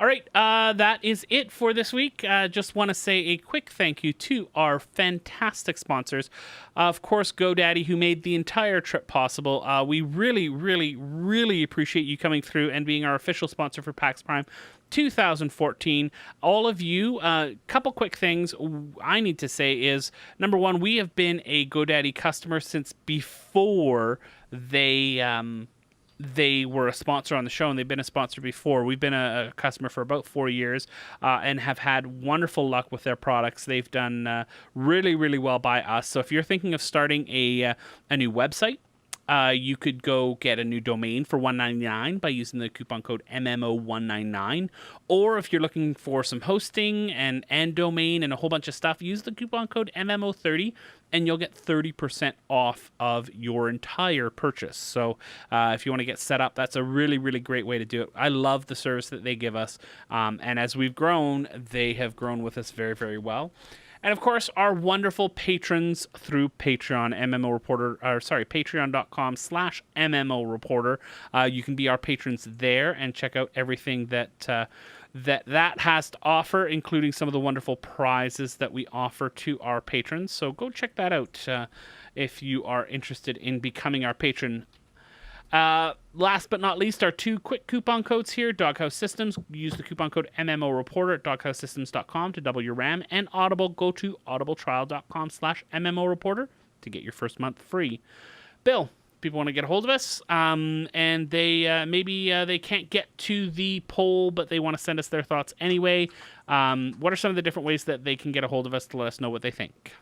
A: All right, that is it for this week. Just want to say a quick thank you to our fantastic sponsors. Of course, GoDaddy, who made the entire trip possible. We really, really, really appreciate you coming through and being our official sponsor for PAX Prime 2014. All of you, couple quick things I need to say is, number one, we have been a GoDaddy customer since before they were a sponsor on the show, and they've been a sponsor before. We've been a customer for about 4 years and have had wonderful luck with their products. They've done really, really well by us. So if you're thinking of starting a new website, you could go get a new domain for $199 by using the coupon code MMO199. Or if you're looking for some hosting and domain and a whole bunch of stuff, use the coupon code MMO30 and you'll get 30% off of your entire purchase. So if you want to get set up, that's a really, really great way to do it. I love the service that they give us. And as we've grown, they have grown with us very, very well. And of course, our wonderful patrons through Patreon, patreon.com/MMO Reporter. You can be our patrons there and check out everything that has to offer, including some of the wonderful prizes that we offer to our patrons. So go check that out if you are interested in becoming our patron. Last but not least, our two quick coupon codes here. Doghouse Systems, use the coupon code MMO Reporter at doghousesystems.com to double your RAM. And Audible, go to audibletrial.com/MMO Reporter to get your first month free. Bill, people want to get a hold of us, and they maybe they can't get to the poll, but they want to send us their thoughts anyway. What are some of the different ways that they can get a hold of us to let us know what they think?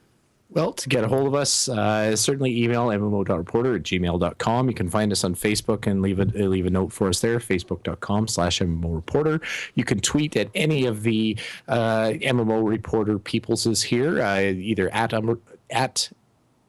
C: Well, to get a hold of us, certainly email mmo.reporter@gmail.com. You can find us on Facebook and leave a note for us there, facebook.com/MMO Reporter. You can tweet at any of the MMO Reporter peoples is here, either at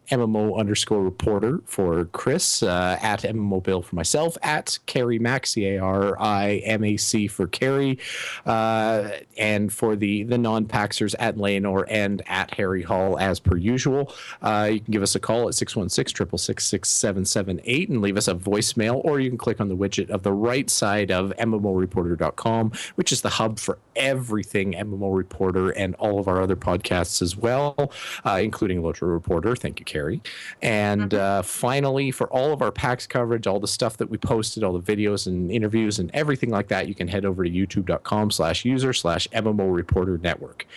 C: MMO_reporter for Chris, at MMO Bill for myself, at Carrie Mac, CARIMAC for Carrie, and for the non-Paxers at Leonor and at Harry Hall as per usual. You can give us a call at 616-666-6778 and leave us a voicemail, or you can click on the widget of the right side of MMOreporter.com, which is the hub for everything MMO Reporter and all of our other podcasts as well, including Lotro Reporter. Thank you, Carrie. And finally, for all of our PAX coverage, all the stuff that we posted, all the videos and interviews and everything like that, you can head over to youtube.com/user/MMO Reporter Network.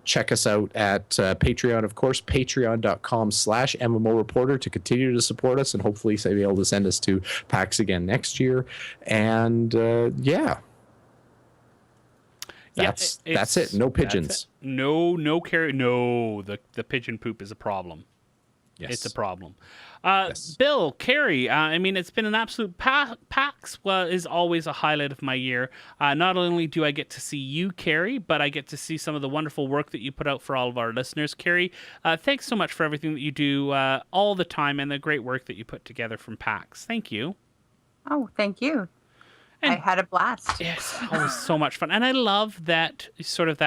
C: Check us out at Patreon, of course, patreon.com/MMO Reporter to continue to support us and hopefully be able to send us to PAX again next year. And that's it. No pigeons.
A: No Carrie. No, the pigeon poop is a problem.
C: Yes.
A: It's a problem.
C: Yes.
A: Bill, Carrie, I mean, it's been an absolute PAX is always a highlight of my year. Not only do I get to see you, Carrie, but I get to see some of the wonderful work that you put out for all of our listeners. Carrie, thanks so much for everything that you do all the time and the great work that you put together from PAX. Thank you.
D: Oh, thank you.
A: And
D: I had a blast.
A: Yes, always so much fun. And I love that sort of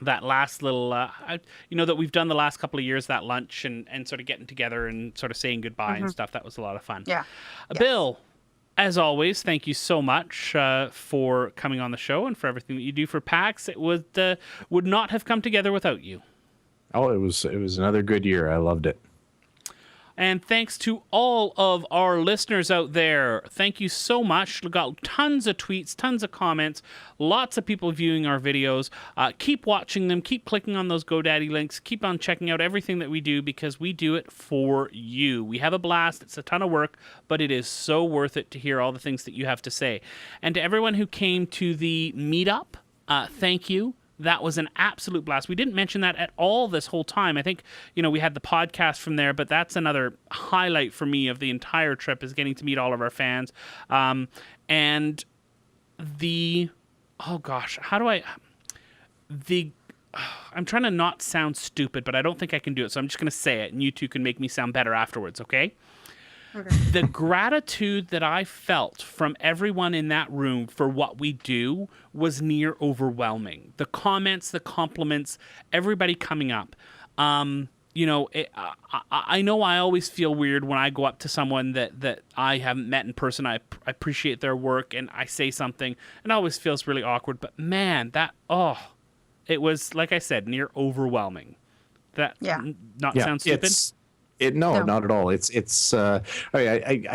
A: that last little, that we've done the last couple of years, that lunch and sort of getting together and sort of saying goodbye and stuff. That was a lot of fun.
D: Yeah.
A: Bill, as always, thank you so much for coming on the show and for everything that you do for PAX. It would not have come together without you.
C: Oh, it was another good year. I loved it.
A: And thanks to all of our listeners out there. Thank you so much. We got tons of tweets, tons of comments, lots of people viewing our videos. Keep watching them. Keep clicking on those GoDaddy links. Keep on checking out everything that we do because we do it for you. We have a blast. It's a ton of work, but it is so worth it to hear all the things that you have to say. And to everyone who came to the meetup, thank you. That was an absolute blast. We didn't mention that at all this whole time. I think, we had the podcast from there, but that's another highlight for me of the entire trip is getting to meet all of our fans. I'm trying to not sound stupid, but I don't think I can do it. So I'm just going to say it and you two can make me sound better afterwards. Okay. The gratitude that I felt from everyone in that room for what we do was near overwhelming. The comments, the compliments, everybody coming up. You know, I know I always feel weird when I go up to someone that I haven't met in person. I appreciate their work and I say something, and it always feels really awkward. But man, it was, like I said, near overwhelming. That sound stupid?
C: No, not at all. I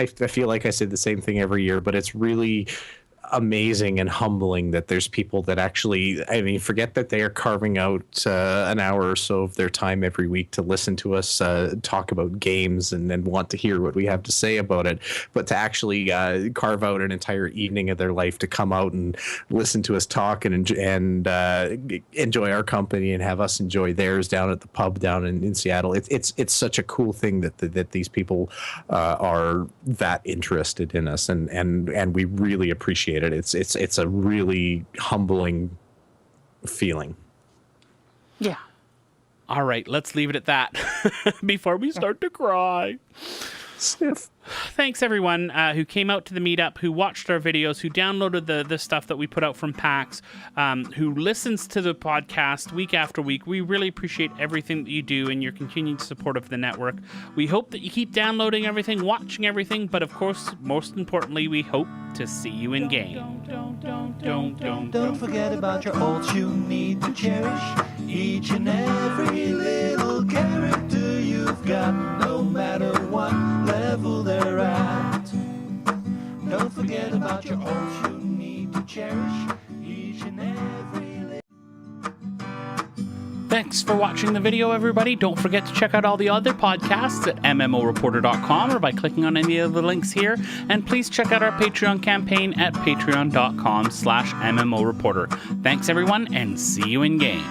C: feel like I say the same thing every year, but it's really amazing and humbling that there's people that actually, I mean, forget that they are carving out an hour or so of their time every week to listen to us talk about games and then want to hear what we have to say about it, but to actually carve out an entire evening of their life to come out and listen to us talk and enjoy our company and have us enjoy theirs down at the pub down in Seattle. It's such a cool thing that these people are that interested in us, and we really appreciate it. It's a really humbling feeling.
D: Yeah.
A: All right, let's leave it at that before we start to cry.
C: Sniff.
A: Thanks, everyone who came out to the meetup, who watched our videos, who downloaded the stuff that we put out from PAX, who listens to the podcast week after week. We really appreciate everything that you do and your continued support of the network. We hope that you keep downloading everything, watching everything, but of course, most importantly, we hope to see you in game.
B: Don't forget about your ults you need to cherish. Each and every little character you've got, no matter what level they're at. Don't forget about your ults you need to cherish. Each and every little...
A: Thanks for watching the video, everybody. Don't forget to check out all the other podcasts at MMOreporter.com or by clicking on any of the links here. And please check out our Patreon campaign at patreon.com/MMOreporter. Thanks, everyone, and see you in game.